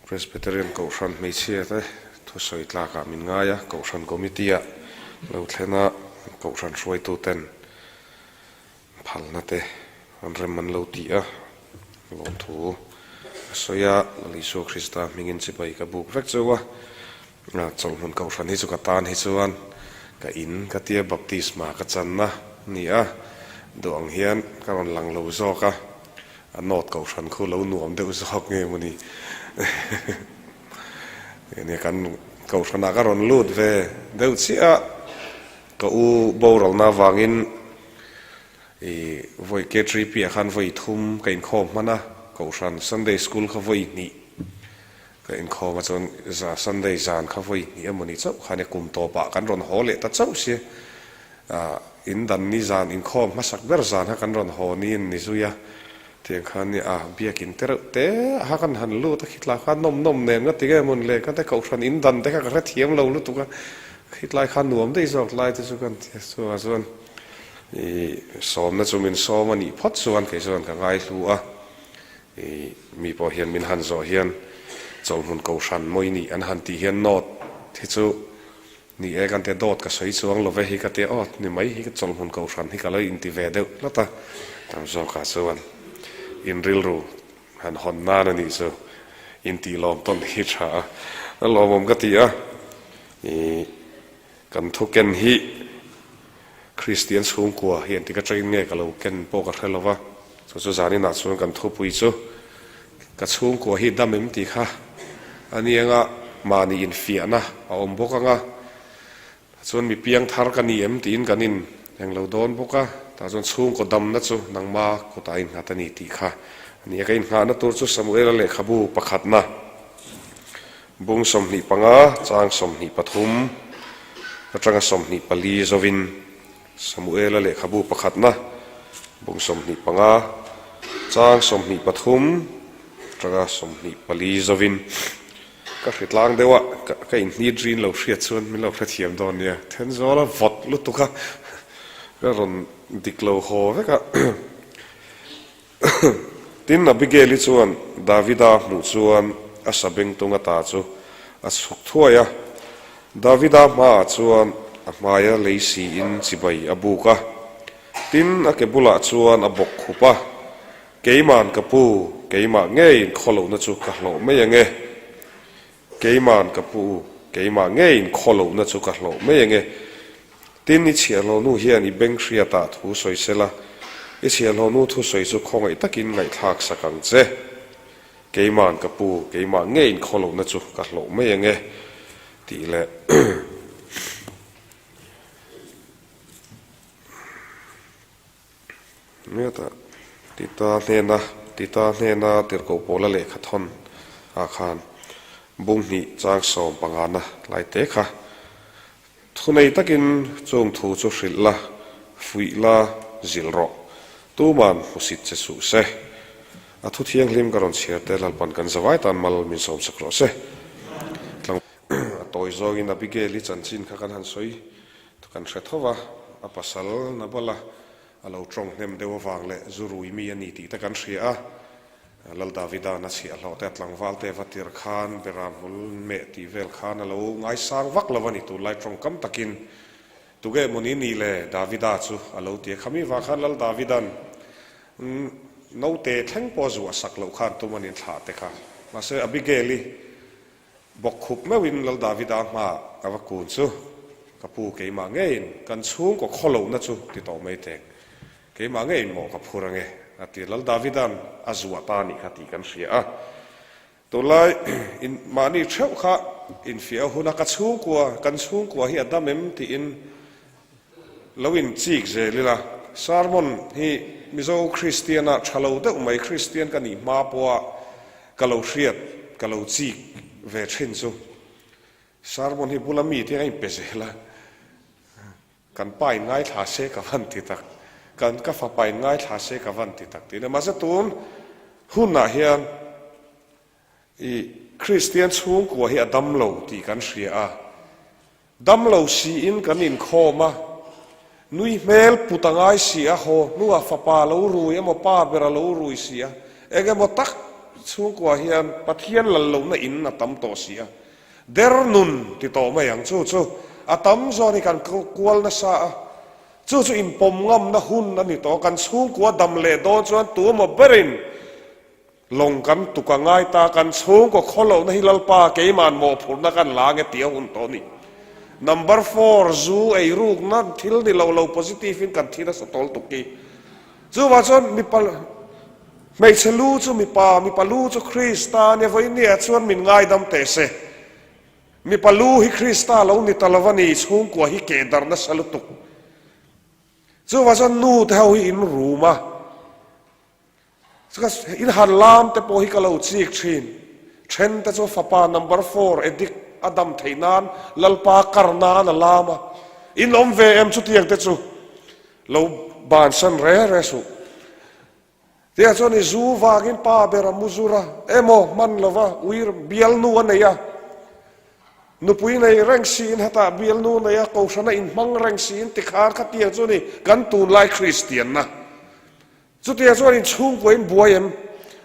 Presbyterian Kaushan Meichia te Thusoi Tlaka Mingaya Kaushan Committee Lautlena Kaushan Suaitu ten Palnate Anreman Lautia Vontu Soya Liso Christa Mingin Sipai Kabuk Vectua Cholmun Kaushan Hisukatan Hisuan Ka in Katia Baptisma Kachanna Nia Doang Hian Karon Lang Lo Zoka Not Kaushan Kulo Nuam Deus Hok Muni ini kan kau sana karon lut ve deut sia kau borol na wangin voi ketri pi khan voi thum kain khom mana kau san Sunday school kha voi ni kain khom chon za Sunday zan kha voi ni amoni chau khane kum to pa kan ron hole ta chau sia in dan ni zan in khom masak ber zan ha kan ron ho ni ni zuya tiang khan ni biakin te ha kan han lu ta khitla khan nom nen nga tiga mun le kan ta kau san in dan te ka ra thiam lo lu tu ka khitlai khan nuam dei zok lai te su kan so azon som na chumin som ani phot suan ke zon ka ngai lu mi po hian min han zo hian chol hun kau san moi ni an han ti hian not thi chu ni e kan te dot ka soi chuang lo ve hi ka te ot ni mai hi ka chol hun kau san hi ka lai in ti ve deuh lata tam zo ka chuan in real ru han hon na ni so in ti lom ton hi tha lomom ka ti kan thuken hi Christian hung kwa hian ti ka train nge ka lo ken po ka thelova so zani na chuan kan thu pui chu ka chung kwa hi damem ti kha ani anga mani in fiana a om boka nga chuan mi piang thar ka ni em tin kanin yang lo don boka ta chuan chung ko dam na chu nangma ko ta in hatani ti kha ani ka in nga na tur chu Samuel le khabu pakhat na bung som ni panga chang som ni pathum atanga som ni pali zovin Samuel le khabu pakhat na bung som ni panga chang som ni pathum atanga som ni pali zovin ka hritlang dewa ka in ni drin lo hriat chuan min lo hrathiam don nia then zola vot lu tu kha ron diklo ho veka tin Abigail chuan Davida hmu chuan asabeng tunga ta chu asuk thuaya Davida ma chuan amaya leisi in chibai abuka tin akebula chuan abok khupa keiman kapu keima ngein kholo na chu ka hlo me yange keiman kapu keima ngein kholo na chu ka hlo me yange tin ni chialo nu hian I beng hria ta thu soisela I chialo nu thu soi chu khongai takin ngai thak sakang che keiman kapu keima ngein kholo na chu ka hlo me yange ti le meta tita hena tir ko pola le khathon a khan bung ni chang som pangana lai te kha thunei takin chung thu chu hrilla fuila zilro tu man husit che su se a thu thiang lim karon chhiar te lalpan kan zawai tan mal min som sakro se tlang toy zogin Abigail chanchin kha kan han soi to kan threthowa a pasal na bala alo trong nem dewa wang le zurui mi ani ti ta kan hria lal Davida na chi alo te tlang walte vatir khan beramul me ti vel khan alo ngai sang wak lawani tu lai trong kam takin tuge moni ni le Davida chu alo ti khami wa khan lal Davidan no te thleng po zu asak lo khan tu manin tha te kha ma se Abigail bok khup me win lal Davida ma awakun chu kapu keima ngein kan chung ko kholo na chu ti to mai te keima ngein mo ka phurange ati lal Davidan azwa tani khati kan hria to lai in mani theu kha in fia huna ka chung kwa hi adamem ti in lawin chik je lila sermon hi mizo Christiana thalo de mai Christian kani ma poa kalo hriat kalo chik ve thin chu sermon hi bulami ti ai pesela kan pai ngai tha se ka van ti tak kan ka fa pai ngai tha se ka van ti tak ti na ma za tun hunna hian I Christian chung ko hi adam lo ti kan hria dam lo si in kan in khoma nui mel putangai si a ho nuwa fa pa lo ru ya mo pa bera lo ru si a ege mo tak chung kwa hian pathian lalo na in na tam to sia der nun ti to ma yang chu atam zo ni kan kwal na sa chu in pom ngam na hun ani to kan chung kwa dam le do chuan tu ma berin long kan tu ka ngai ta kan chung ko kholo na hilal pa ke man mo phur na kan la nge tia hun to ni number 4 zu ei ruk na thil ni lo positive in kan thira sa tol tu ki chu wa chon mi pal mai chelu chu mi pa lu chu Krista ne voi ni chuan min ngai dam te se mi palu hi Krista lo ni talavani chung kwa hi ke dar na salutuk chu wa chon nu te ho hi in ruma in han lam te po hi ka lo chik thin te chu fapa number 4 edik adam theinan lalpa karna na lama in om ve em chu tiang te chu lo ban san re su tia chuan i zu wangin pa bera muzura emo man lova uir bial nu aneya nupui nei reng sin hata bial nu neya ko sana in mang reng sin tikhar khatia chuni kan tun lai Christian na chu tia chuan in chung ko in buaiem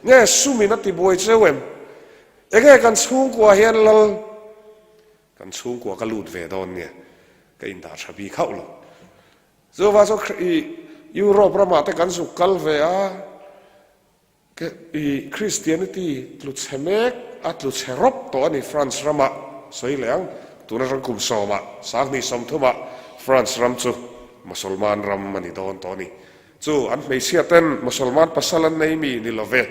nge sumina ti boi chewem enge kan chung ko hian lal kan chung ko ka lut ve don nge ka in da thabi khau lo zo wa so Europe rama te kan su kal ve a i Christianity tlut chemek atlut cherop to ani France rama soi leang tuna rang kum soma sang ni som thuma France ram chu musulman ram mani don to ni chu an mei sia ten musulman pasalan nei mi ni love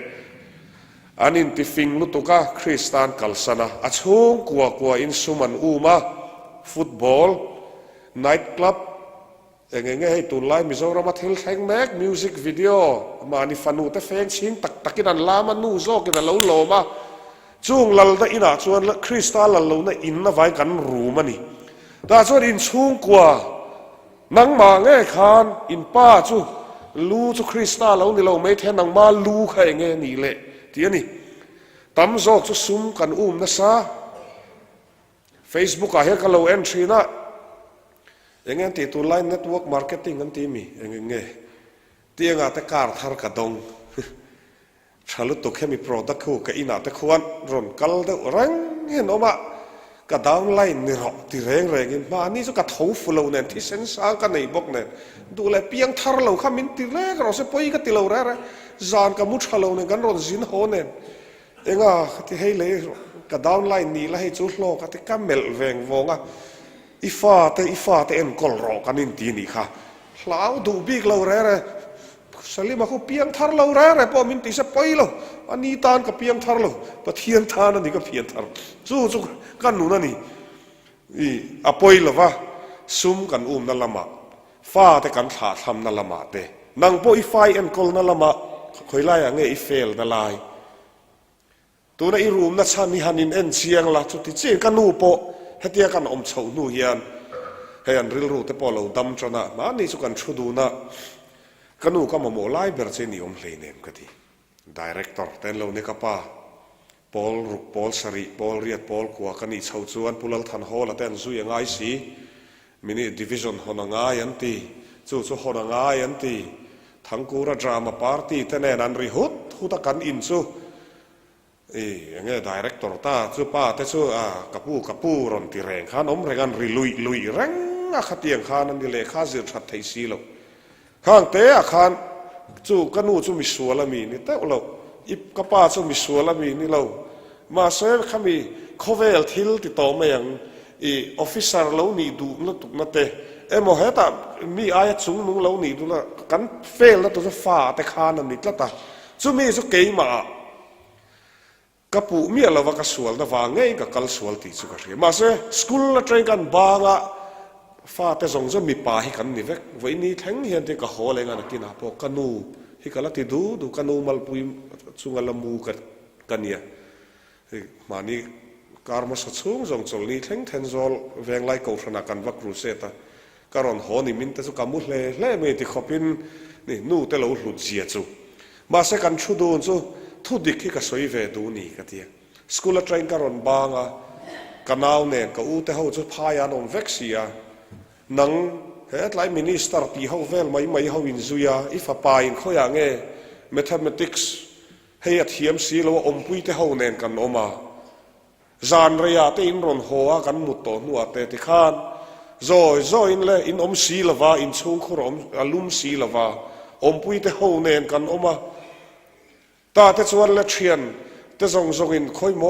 anin ti fing lu tuka Christian kalsana achung kwa in suman uma football night club enge hei tu lai Mizoram athil theng mek music video mani fanu te fen ching takin an lama nu zo kin lo loma chung lal da ina chuan Krista lal lo na in na vai kan ru mani da chuan in chung kwa nang ma nge khan in pa chu lu chu Krista lo ni lo me the nang ma lu kha nge ni le ti ani tam zo chu sum kan na sa Facebook a he ka lo entry na engen ti tu line network marketing an ti mi enge tianga te kar thar ka dong chalu to khemi product khu ka ina te khuan ron kal de rang hen oma ka downline ni ro ti reng in ma ni chu ka thau fulo nen thi sen sa ka nei bok nen du le piang thar lo khamin ti le ro se poi ka ti lo ra zan ka mu thalo nen kan ron zin ho nen enga ti hei le ka downline ni la hei chu hlo ka ti ka mel veng vonga ifa te en kol ro kanin ti ni kha hlau du big lo re salima ko piang thar lo re po min ti se poi lo ani tan ka piang thar lo pathian than ani ka piang thar chu kan nu na ni i apoi lo wa sum kan na lama fa te kan tha tham na lama te nang po i fai en kol na lama khoi lai ange i fail na lai tu na i room na chan ni hanin en chiang la chu ti che kan nu po hetia kan om chho nu hian he an ril ru te po lo dam chona ma ni chu kan thudu na kanu ka mo lai ber che ni om hle nem ka ti director ten lo ne ka pa Paul Sari Paul Riat Paul kwa kani chho chuan pulal than hol aten zu yang ai si mini division honanga yan ti chu honanga yan ti thangkura drama party tene nan ri huta kan in chu enge director ta chu pa te chu kapu ron ti reng khan om rengan ri lui reng a khatiang khan an le kha zir that thei si lo khang te a khan chu kanu chu mi suala mi ni te lo ip kapa chu mi suala mi ni lo ma se khami khovel thil ti to me yang officer lo ni du na tu na te emo heta mi aya chung nu lo ni du la kan fail na to fa te khan an ni tlata chu mi chu ke ma kapu mi alawa ka sual na wa ngei ka kal sual ti chu ka re ma se school la train kan banga fa te zong zo mi pa hi kan ni vek voi ni theng hian te ka hol enga na tina po kanu hi kala ti du kanu mal pui chunga la mu ka kania mani karma sa chung zong chol ni theng then zol veng lai ko thana kan va cruseta karon ho ni min te chu kamu hle me ti khopin ni nu te lo hlut zia chu ma se kan thu du chu thu dik hi ka soi ve du ni ka tia school a train karon banga kanau ne ka u te ho chu phaya non vexia nang het lai minister ti ho vel mai ho in zuya if a pa in khoya nge mathematics ให้เทียมสีเราอมปุยเตเขาเนนกันออกมาจานระยะเตอินรอนหัวกันมุดโตนัวเตติขานโจอินเลยอินอมสีละวาอินช่วงขรมอลุมสีละวาอมปุยเตเขาเนนกันออกมาตาเตจวนละเชียนเตจงอินค่อยโม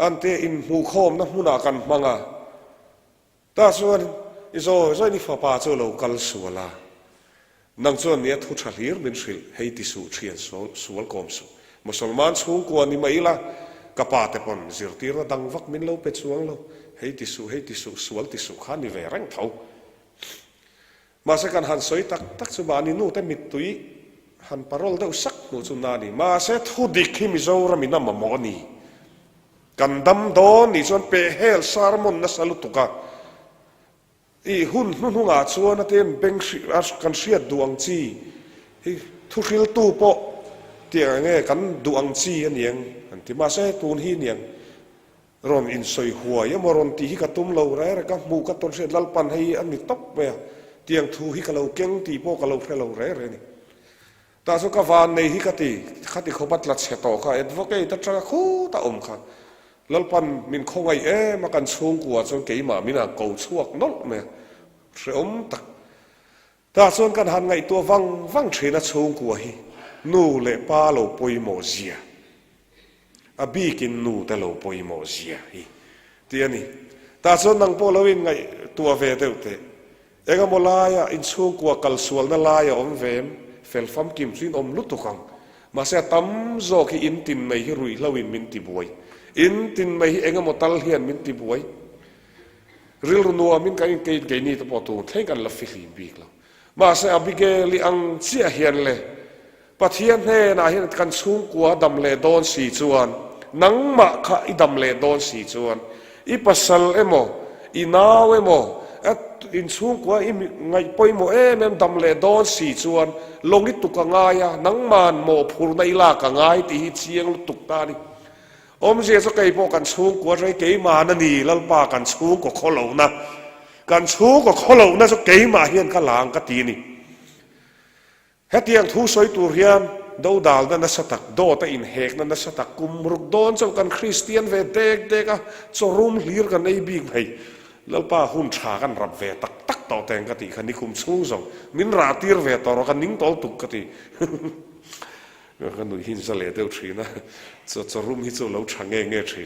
อันเตอินหูโคมนะมุนากันมังอ่ะตาจวนโจนี่ฟ้าป่าโจเรากัลสัวลานังจวนเนี่ยทุชาลีร์มินสิลให้ติสูเชียนสวลกอมสุมุสลิมช่วงกวนนี่ไม่ละกป่าเตปนจิรตีระดังวักมินเราเป็ดสวงเราให้ติสูสวลติสูขานิเวรังเท่ามาสักการหันสวยตักสุบานินูเตมิตุยหันปารอลเดาสักนูจุนานี่มาเสทุดิกฮิมิโจรามินามมอนีกันดำโดนนี่จวนเปเฮลซาร์มอนนัสลุตุกะอีหุ่นงาชวนนั่นเองเบงกันเสียดวงจีทุกิลตูโปเตียงเงี้ยกันดวงจีอันยังอันที่มาเสตูนฮีเนียงรอนอินสอยหัวยมรอนตีฮิกตุมเราไรก็มูกตนเสดลัลปันให้อันนี้ตบไปเตียงทูฮิกเราเก่งตีโปกเราเพลเราไรนี่แต่สุกวานในฮิกติขัดเขาบัดลัดเสตอค่ะเอ็ดวกเอตัดจะคู่ตาอมค่ะลัลปันมินคงไอมากันช่วงกัวจนเกี่ยมามินาเกาช่วงนกเนี่ยเสียมตักแต่ส่วนกันหันไงตัววังเชนะช่วงกัวฮีนูเล่ป้าเราปอยโมเซียอบีกินนูแต่เราปอยโมเซียฮีเตียนี่แต่ส่วนนังโปเราวินไงตัวเวเดวเตเองก็มลายอินช่วงกัวกัลสวลนั่นลายอมเวมเฟลฟัมกิมซินอมลุตุกังมาเสียตั้มโจกีอินตินไม่ฮิรุยเราวินมินติบวยอินตินไม่เองก็มตัลเฮียนมินติบวยริลนัวมินกันเกยนี่ตัวปตูเท่งกันละฟิลิบีกแล้วมาเสียอบิเกลิอังเสียเฮียนเลยปะเทียนเฮน่าเห็นกันสูงกว่าดำเลโดนสีจวนนังมะข้าอีดำเลโดนสีจวนอีปัสสลเอโมอีนาวเอโมอินสูงกว่าอีไงปอยโมเอเมมดำเลโดนสีจวนลงนิตุกงายะนังมันโมพูในลากงายตีหิเชียงตุกตาดิอมเสียสกัยพอกันสูงกว่าไรเกี่ยมานั่นนี่ลัลปากันสูงกว่าเขาเหล่านะกันสูงกว่าเขาเหล่านะสกัยมาเฮียนขลางกตีนี่เฮตียงทูสวยตัวเฮียนดูดาลนั่นนัสตักโดแต่อินเฮกนั่นนัสตักกุมรุกโดนจนกันคริสเตียนเวเด็กจะรุมเลียกันในบิ๊กไปลัลปาหุ่นชากันรับเวตักต่อแต่งกตีคันนี้คุมสูงส่งมินราตีร์เวต่อรกันนิ่งต่อตุกกตีกันดูหินสเลเดลทรีนะจะรุมฮิจูเราช่างเงี้ยทรี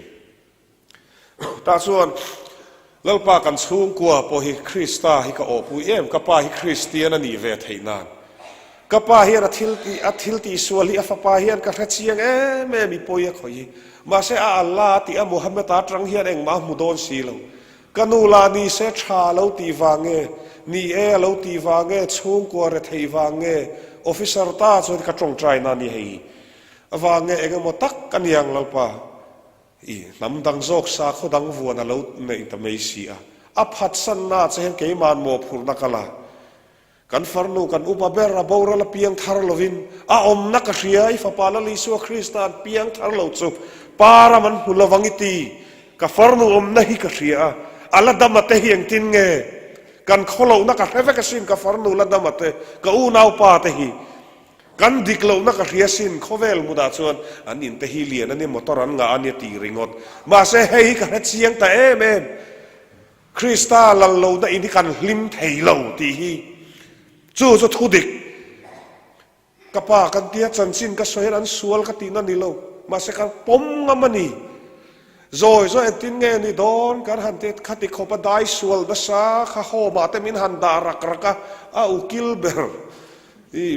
ตาส่วนแล้วป้ากันสูงกว่าพอฮิคริสตาฮิกาโอปุยกับป้าฮิคริสเตียนนี่เวทให้นานกับป้าเฮียนอัทิลตีสวลีอัฟป้าเฮียนกับเชียงแม่มีปุยขอยมาเสอัลลาห์ที่มุฮัมมัดตรังเฮียนเองมามุดอนสีเรากันนูลานีเสชาเราตีวางเงนี่เราตีวางเงสูงกว่าเรทให้วางเงออฟฟิเซอร์ตาจนกระจงใจนั่นนี่ให้วางเงเองมาตักกันยังเราป่าน้ำดังโจกสาเขาดังวัวนั่นเราในตะไม่เสียอับหัดสันนาจะเห็นเกี่ยมันโมพูนักละกันฟาร์นูกันอุปเบราบอร์ละเพียงทาร์ลวินอมนักเสียไอ้ฟ้าปาลลิสัวคริสต์เพียงทาร์ลจุบปารามันหุลวังอิตีกับฟาร์นูไม่ฮิกเสียอัลลัดมาเตหียงตินเงกันเขาเรานักเรฟกสินกับฟาร์นูลัดมาเตกับอูนาวปาเตหีกันดิกเรานักเรียสินเขาเวลมุดาชวนอันนี้เตหีเลียนอันนี้มอตรันงาอันนี้ตีริงอดมาเสให้กันเชียงแต่เมนคริสตาลัลโลได้อินกันลิมเทยเราตีฮีจู่จะทุดิกกับป้ากันเดียจันสินก็สวยนั้นสวลกันตีนั่นนี่เรามาเสกันปมงามันนี่โจตินเงนี่โดนกันหันเตขัดขบได้สวลภาษาข้าโฮมาเตมินหันดารักรักอุกิลเบอร์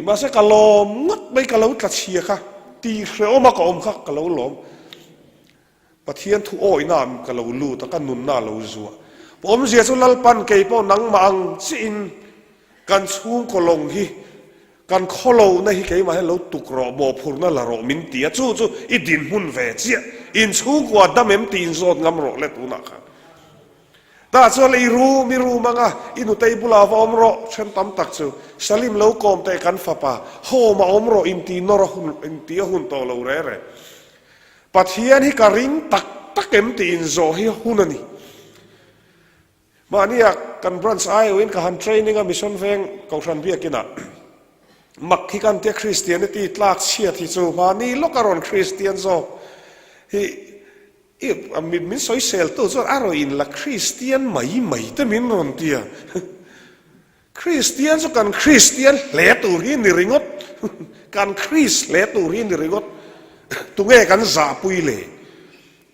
มาเสกลมงัดไม่กะเลาตัดเชียค่ะตีเขียวมากอมค่ะกะเลาลมปะเทียนทุโอยน้ำกะเลาลูตะกันนุนน่าเลาจัวผมเสียสุลัลปันเกยปอนังมังจินกันสูงกลงฮีกันขโลนะฮีเกยมาให้เราตุกรอโมพูนั่นละรอมินเตียจู่อีดินหุ่นเวเจียอินสูงกว่าดำเอ็มตีนโซนงำรอเล็ตุนักค่ะแต่ส่วนอีรู้ไม่รู้มั้งอ่ะอินุเตยบุลาวอมรอฉันตั้มตักจู่สลิมเล่ากอมเตยกันฟ้าป่าโฮมาอมรออินตีนรอหุ่นอินตีหุ่นโตเราเร่ปัทเฮียนฮิการิงตักเอ็มตีนโซฮิหุ่นนี่มาเนี่ยกันบรันส์ไอวินกับฮันเทรนนิ่งมิชชั่นเวงกองชันเบียกินะ มักที่กันเตียคริสเตียนตีตลากเชียที่จูมานี่ลูกอรอนคริสเตียนโซมินสอยเซลตัวจอารอินละคริสเตียนไม่แต่มินนนเตียคริสเตียนสุกันคริสเตียนเลตูรินิริงดกันคริสเลตูรินิริงดตุงเอกันซาปุยเล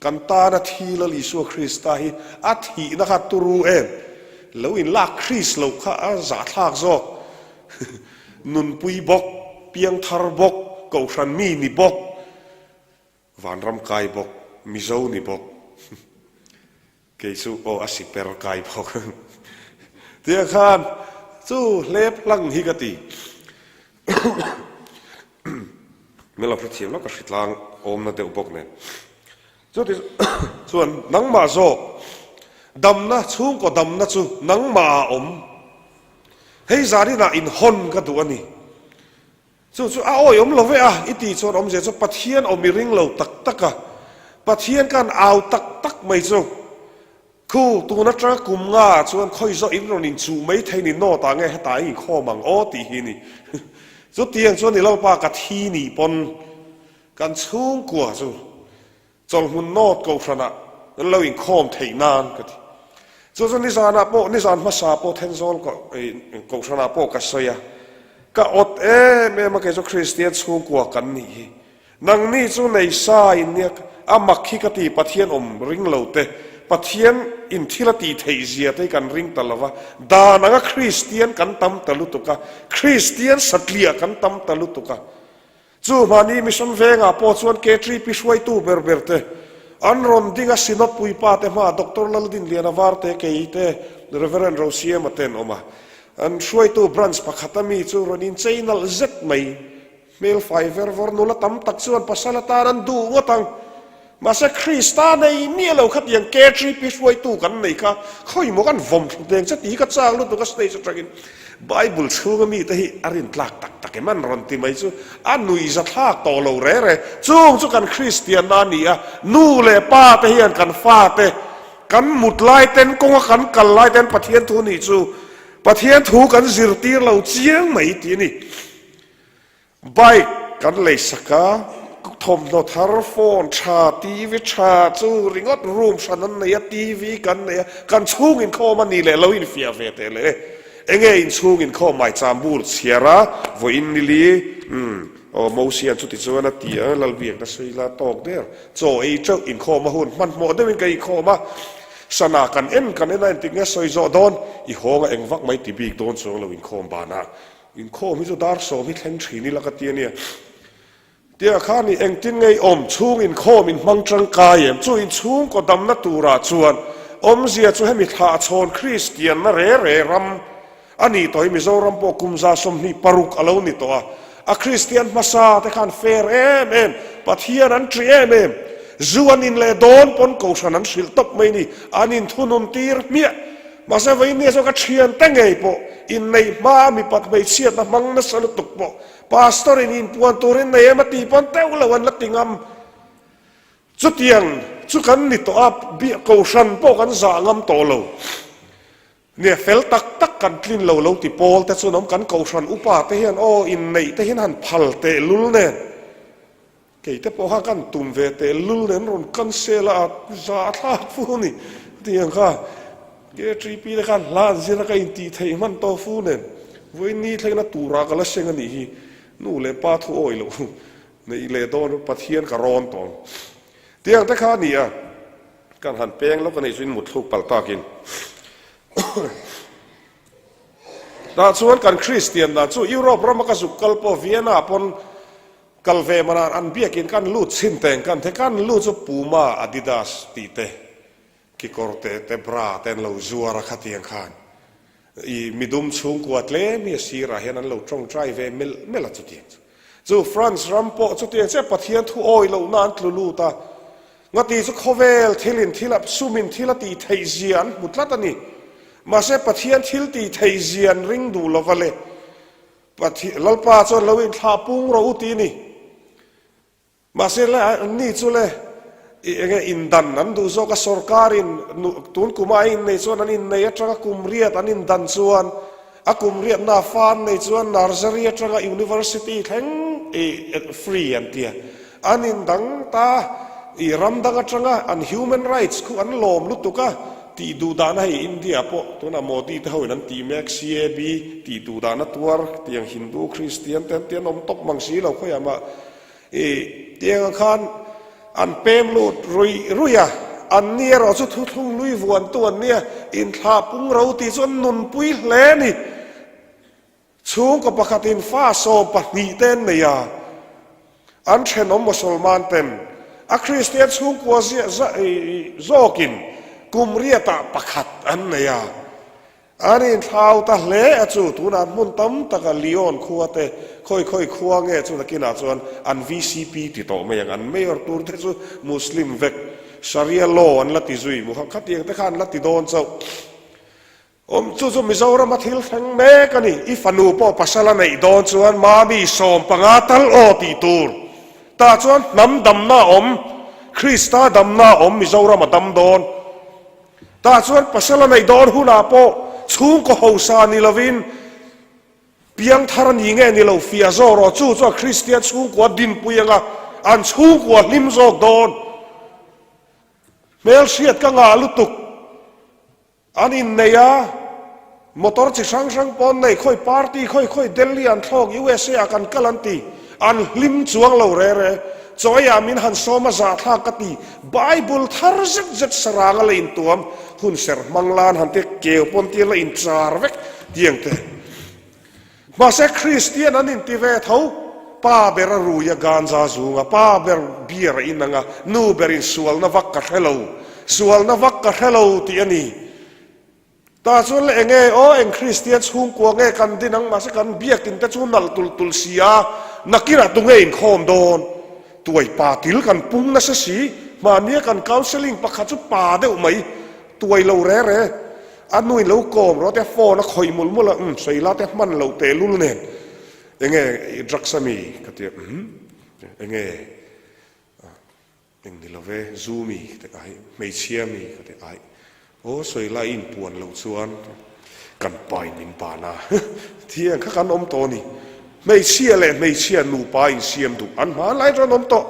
กันตานาทีละลิสัวคริสตาฮีอัฐินะครับตุรูเองแล้วอินลากคริสเราข้าซาทากโซนุนปุยบกเปียงทารบกเกาชันมีนิบกวานรำกายบกมิโซนิบกเกซูโออาสิเปรกายบกเตียขานสู้เล็บลังฮิกติเมื่อเราพระเทียมแล้วก็สิทลางโอมนาเดวบกเนี่ยส่วนนังมาโซดำนะชุ่มก็ดำนะจู่นังมาอมให้จารีน่าอินฮอนก็ดูอันนี้จู่อ้าวอมเราเว้ยอิติส่วนอมเจ้าปะเทียนอมมีริงเราตักปะเทียนกันเอาตักไม่จู่คู่ตัวนักจักกุมงาส่วนคอยจะอินโรนินจู่ไม่ไทยนินโนต่างไงให้ตายอีกข้อมังอ้อตีหินี่จู่เตียงส่วนนี้เราปากกทีนี่ปนกันชุ่มกว่าจู่จนหุ่นโนดกูชนะเราอินข้อมไทยนานก็ทีจู่นิสานาโปนิสานมาซาโปเทนโซลก็กูชนะโปกัสยาก็อดแม่มาเกจูคริสเตียนชุ่มกว่ากันนี่นังนี่จู่ในสายเนี่ยอามักขี้กติปะเทียนอมริงเหลาเตปะเทียนอินทิลตีเทียเซียได้กันริงตลอดว่าดานังคริสเตียนกันตั้มตลุตุกะคริสเตียนสัตเลียกันตั้มตลุตุกะจู่มานี่มิชันเวงาปอส่วนเกตรีพิชวยตู้เบอร์เบอร์เตอันรอนดิ้งสินอปุยป้าเตมาด็อกเตอร์ลลดินเลียนาวาร์เตเกยเตเรเวอเรนโรเซียมาเตนออกมาอันช่วยตู้บรันส์พักขัตมีจู่รอนินเซนัลเซ็ตไม่เมลไฟเวอร์วอร์นุละตั้มตักส่วนภาษาละตารันดูงตังมาสักคริสตาในเนี่ยเราขัดยังเกตรีพิชวยตู้กันไหนคะเขาอยู่กันวมเดงจะตีกัดจ้างลุตุกัสเตจตรักินไบเบิลชูก็มีแต่อารินตลักตักมันรันติไม่จู่อันนุยจะทากต่อเราเร่จู่กันคริสเตียนนานี่อะนู่เลป้าเตียนกันฟ้าเตกันหมุดลายเต้นกงกันลายเต้นปะเทียนทูนี่จู่ปะเทียนทูกันสิรตีเราเจียงไม่ตีนี่ใบกันเลยสักกะทอมโนทาร์โฟนชาทีวีชาจูริงอดรูมฉันนั้นเนี่ยทีวีกันเนี่ยกันชูงินข้อมันนี่เลยเราอินฟิอาเวเตเลยเองอินชูงินข้อไม่จำบูลเสียระวอินนี่ลีโอ้โมเสียจุดที่จวนตีลลเบียกนั่นสิลาตอกเดียร์โจไอเจ้าอินข้อมาหุ่นมันโมเดลเป็นไงข้อมาสนากันเอ็นกันนั่นติงเงี้ยสอยโจดอนอีห้องเอ็งวักไม่ตีบีกโดนส่งเราอินข้อบานาอินข้อมิจุดาร์โซมิเทนชีนี่ละกันเตียเนี่ยเดี๋ยวข้านี่เองทิ้งไงอมชูอินข้อมินมังจังกายจู่อินชูก็ดำนัตูราชวนอมเสียจู่ให้มิทาชนคริสเตียนนั่นเร่รำอันนี้ตัวมิโซรัมปกุมซาสมนี่ปารุกอลาวนี่ตัวคริสเตียนมาซาแต่ขันเฟรปัทยานันทรีจวนอินเลดอนปนกูฉันนั้นสิลตบไม่นี่อันอินทุนุนตีร์เมียมาเซวินเนี่ยจะกัดเชียนตั้งไงปะอินในมามีปัดไม่เชียนนะมังนัสลุตุกปะพาสตอร์อินปวนตัวรินในมาตีปนเต้าละวันละติงามจุดยังจุกันนี่ตัวบีกูฉันปกันสางามโตโลเนี่ยเฟลตักกันคลินโลติโพลแต่ส่วนน้ำกันกูฉันอุปาเทียนโออินในเทียนหันพัลเตลุลเนี่ยเกี่ยแต่พอหากันตุ่มเวเตลุลเนี่ยรุนกันเซลาซาทาฟูนี่ที่ยังค่ะเกตรีปีละกันลาเซละกันอินตีไทยมันโตฟูเนี่ยวันนี้ไทยน่ะตูรากันละเชงกันนี่นู่เลยป้าทุโอยลูในเลโดนปะเทียนกระรอนตองที่ยังแต่ข้านี่อ่ะการหันแป้งแล้วก็ในชิ้นหมุดทุกปัลตากินแต่ส่วนการคริสเตียนนะจู่ยุโรปเรามาก็สุกกัลโปเวียนาปนกัลเวมานอันเบียกินกันลูดสินแต่งกันเทกันลูดจะปูมาอาดิดาสตีเตกิโกรเตเตบราเตนเราจัวรักที่ยังขานอีมิดุมชุงกวดเล่มีสีระเห็นนั้นเราจงใจเวเมลจุดเดียนจู่ฟรานซ์รัมโปจุดเดียนเจ้าปะเทียนทุโอยเรานานทลูตางตีจุโคเวลทิลินทิลับซูมินทิลตีไทเซียนมุดลัตนี่มาเสปะเทียนทิลตีไทเซียนริงดูลวเลปะเทียนลปาจนเราอินทาปุงเราอุตีนี่มาเสละนี่จุเลอินดันนั้นดูโซกสอร์การินตุนกุมาอินในส่วนนั้นอินในยัตระกุมเรียตันอินดันส่วน akum riat na fan nei chuan nursery atanga university theng free an tia anin dang ta i ramdang atanga an human rights khu an lom lutuka ti du dana hi India po tuna modi te hoin an ti mek CAB ti du dana tuar tiang Hindu Christian ten tian om tok mangsi lo khoyama tiang khan an pem lut ruya an nia ro chu thu thung lui vuan tuan nia in tha pung ro ti chon nun pui hle ni chung ko pakhatin fa so pahni ten ne ya an thenom musulman ten a Christian chung ko zokin kumria ta pakhat an ne ya anin thau ta hle a chu tuna mun tam taka lion khuate khoi khuwa nge chu takina chuan an VCP ti to me yang an mayor tur te chu muslim vek sharia law an lati zui mu khatiang te khan lati don chau chu Mizoram athil thang me kani ifanu po pasala nei don chuan ma mi som pangatal o ti tur ta chuan nam dam na Krista dam na Mizoram dam don ta chuan pasala nei don huna po chung ko hosa ni lovin piang tharan yinge ni lo fia zo ro chu Christian chung ko din puyanga an chung ko lim zok don mel siat ka nga lutuk anin neya motor chi sang pon nei khoi party khoi Delhi an thok USA akan kalanti an lim chuang lo re choya min han soma za tha kati Bible thar zet saranga le in tuam hun ser manglan han te keu pon ti la in char vek tiang te ma se Christian anin ti ve thau pa ber ruya ganja zunga pa ber bier inanga nu berin sual na vakka hello ti ani ta chun le enge eng Christian chung ko nge kan dinang ma se kan biakin te chun nal tul sia nakira tu nge in khom don tuai pa til kan pung na sa si ma nia kan counseling pakha chu pa deuh mai tuai lo re anui lo kom ro te phone na khoi mul sei la te man lo te lul nen enge draksami katia enge eng ni love zoomi te ai mei chiami kate ai o sei la in puan lo chuan kan pai nin pa na thiang kha kan om to ni mei chia nu pa in siam du an ma lai ron om to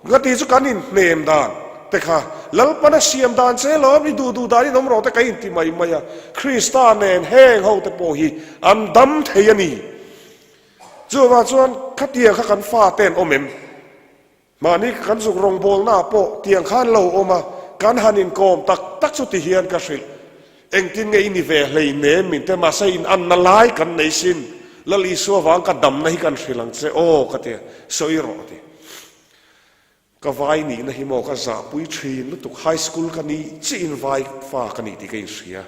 ngati chu kan in nem dan te kha lalpana siam dan che lo mi du da ni nom ro te kai ti mai maya Krista nen heng ho te po hi an dam theiani chu wa chuan khatia kha kan fa ten omem ma ni kan zuk rong bol na po tiang khan lo oma kan hanin kom tak chu ti hian ka hril eng tin nge ni ve hlei ne min te ma sai in an na lai kan nei sin lali so wang ka dam na hi kan hrilang che o ka te soi ro ti ka vai ni na hi mo ka za pui thin lu tuk high school ka ni chi in vai fa ka ni ti ka in sia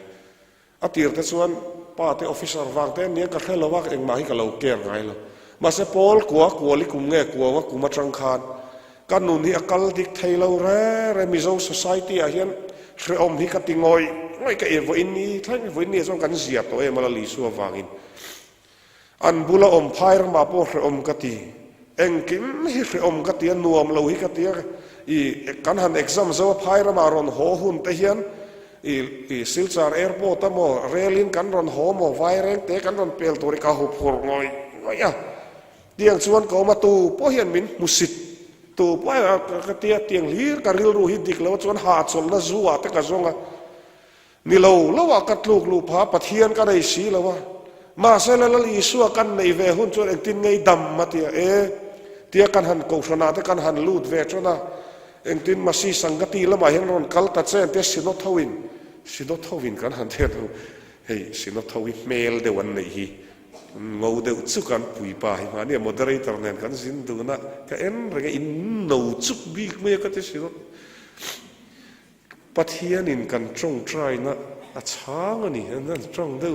atir te chuan pa te officer wang te ni ka khelo wak eng ma hi ka lo ker ngai lo ma se pol kwa li kum nge kwa wa kuma tang khan kan nun hi akal dik thailo re Mizo society a hian hre om hi ka tingoi ka evo in ni thlai vo in ni chong kan zia to e mala li su wangin an bula om phair ma po hre om ka ti eng kim hi hre om ka ti nuam lo hi ka ti i kan han exam zo phair ma ron ho hun te hian i Silchar airport mo relin kan ron ho mo vaireng te kan ron pel tori ka hu phur ngoi ya tiang chuan ko ma tu po hian min musit tu pa ka tia tiang lir ka ril ru hi dik lo chuan ha chol na zuwa te ka zonga ni lo wa ka tluk lu pha pathian ka nei si lo wa ma se la li su kan nei ve hun chuan ek tin ngei dam ma tia tia kan han ko shana te kan han lut ve chona eng tin ma si sangati lama hian ron kal ta chen te sino thowin kan han the hei sino thowin mel de wan nei hi ngau de chu kan pui pa hi ma ni moderator nen kan zin du na ka en rega in no chuk bi me ka te sino pathian in kan trong try na a chang ani nan trong de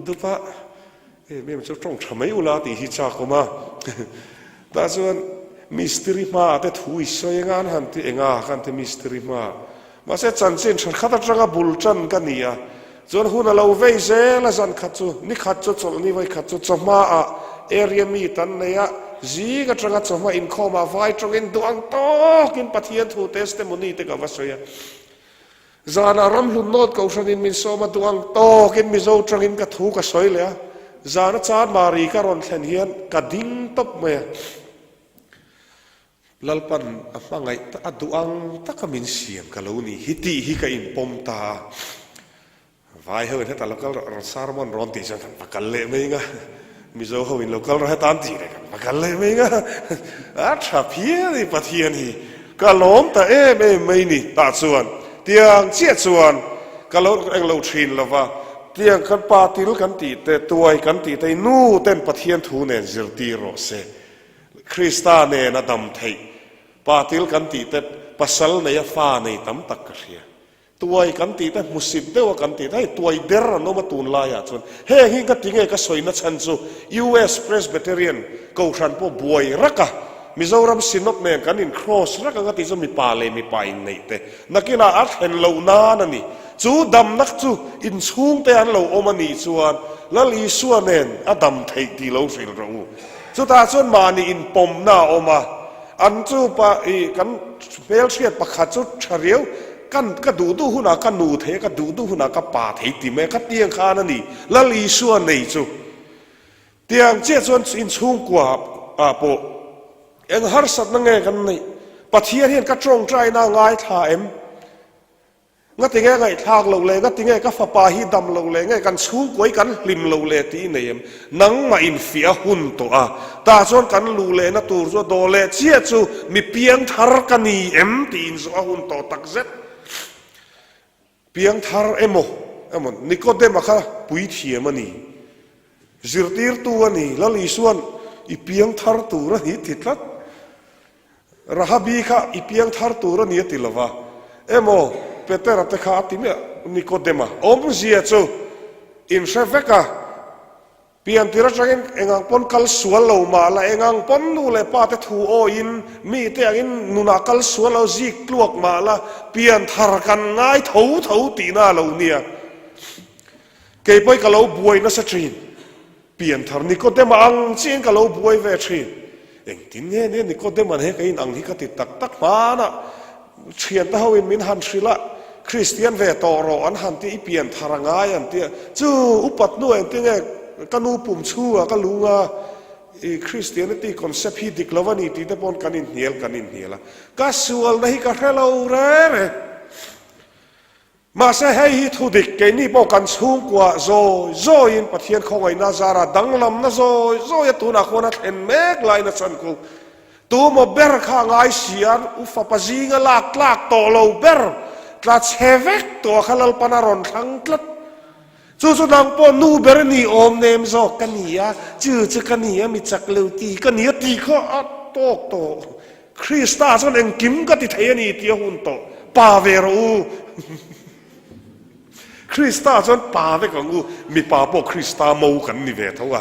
du pa me chu trong thamai ula ti hi cha ko ma ta chuan mystery ma te thui soingan han ti enga kan te mystery ma se chan chen thar khata tanga bul chan ka nia chon huna lo vei ze la zan khachu ni khachu chol ni vai khachu choma a area mi tan neya zi ka tanga choma in khoma vai tongin duang to kin pathian thu testimony te ka vasoya zana ram lu not ko shanin min soma duang to kin mi zo tangin ka thu ka soile zana chan mari ka ron thlen hian ka ding top me lalpan amangai ta aduang ta kamin siam kaloni hiti hi ka in pom ta vai ho he ta local sarmon ron ti chan pakalle me nga mizo ho in local ra tan ti re kan pakalle me nga a tha phia ni pathian hi ka lom ta me ni ta chuan tiang chia chuan ka lo eng lo thin lova tiang kan pa til kan ti te tuai kan ti te nu ten pathian thu nen zirti ro se krista ne na dam thei pa til kan ti te pasal ne ya fa nei tam tak ka ria tuai kan ti te musib dewa kan ti te tuai der no ma tun la ya chun he hi ka tinge ka soina chan chu US Presbyterian ko than po buai raka Mizoram sinop ne kan in cross raka nga ti zo mi pa le mi pa in nei te nakina at hen lo na na ni chu dam nak chu in chung te an lo omani chuan lal i suan nen adam thei ti lo ril ro chu ta chuan mani in pom na oma an chu pa i kan fel thiat pakhat chu thariu kan ka du du huna kan nu the ka du du huna ka pa thei ti me ka tiang kha na ni lal i suan nei chu tiang che chuan in chung kwa a po eng har sat na nge kan nei pathian hian ka trong trai na ngai tha em nga tinge ngai thak lo le nga tinge ka fa pa hi dam lo le ngai kan chu koi kan lim lo le ti nei em nang ma in fia hun to a ta chon kan lu le na tur zo do le chia chu mi piang thar kani em tin zo hun to tak zet piang thar emo nikodem kha pui thiam ani zirtir tu ani lali suan i piang thar tu ra hi titlat rahabi kha i piang thar tu ra ni tilova emo Peter te kha atime Nikodema om zia chu in sheveka pian tira chagen engang pon kal sual lo ma la engang pon nu le pa te thu o in mi te angin nuna kal sual lo zik kluak ma la pian thar kan ngai tho ti na lo nia ke poi ka lo buai na sa trin pian thar Nikodema ang chin ka lo buai ve trin eng tin ne Nikodema he ka in ang hi ka ti tak ma na thian ta hoin min han shrila Christian ve to ro an han ti pian tharangai an ti chu upat nu en tinge kanu pum chu ka lunga i Christianity concept hi diklovani ti te pon kanin hiela ka sual nahi ka hello re ma se hei hi thu dik ke ni bo kan chung kwa zo in pathian khongai na zara danglam na zo ya tu na khona thlen mek lai na chan ku tu mo ber kha ngai sian u fa pazinga lak to lo ber tla chevek to khalal panaron thang tlat chu nang po nu ber ni om nem zo kania chu kania mi chak lo ti kania ti kho tok to Krista son en kim ka ti thei ani ti hun to pa ve ro Krista son pa ve ka ngu mi pa po Krista mo kan ni ve thawa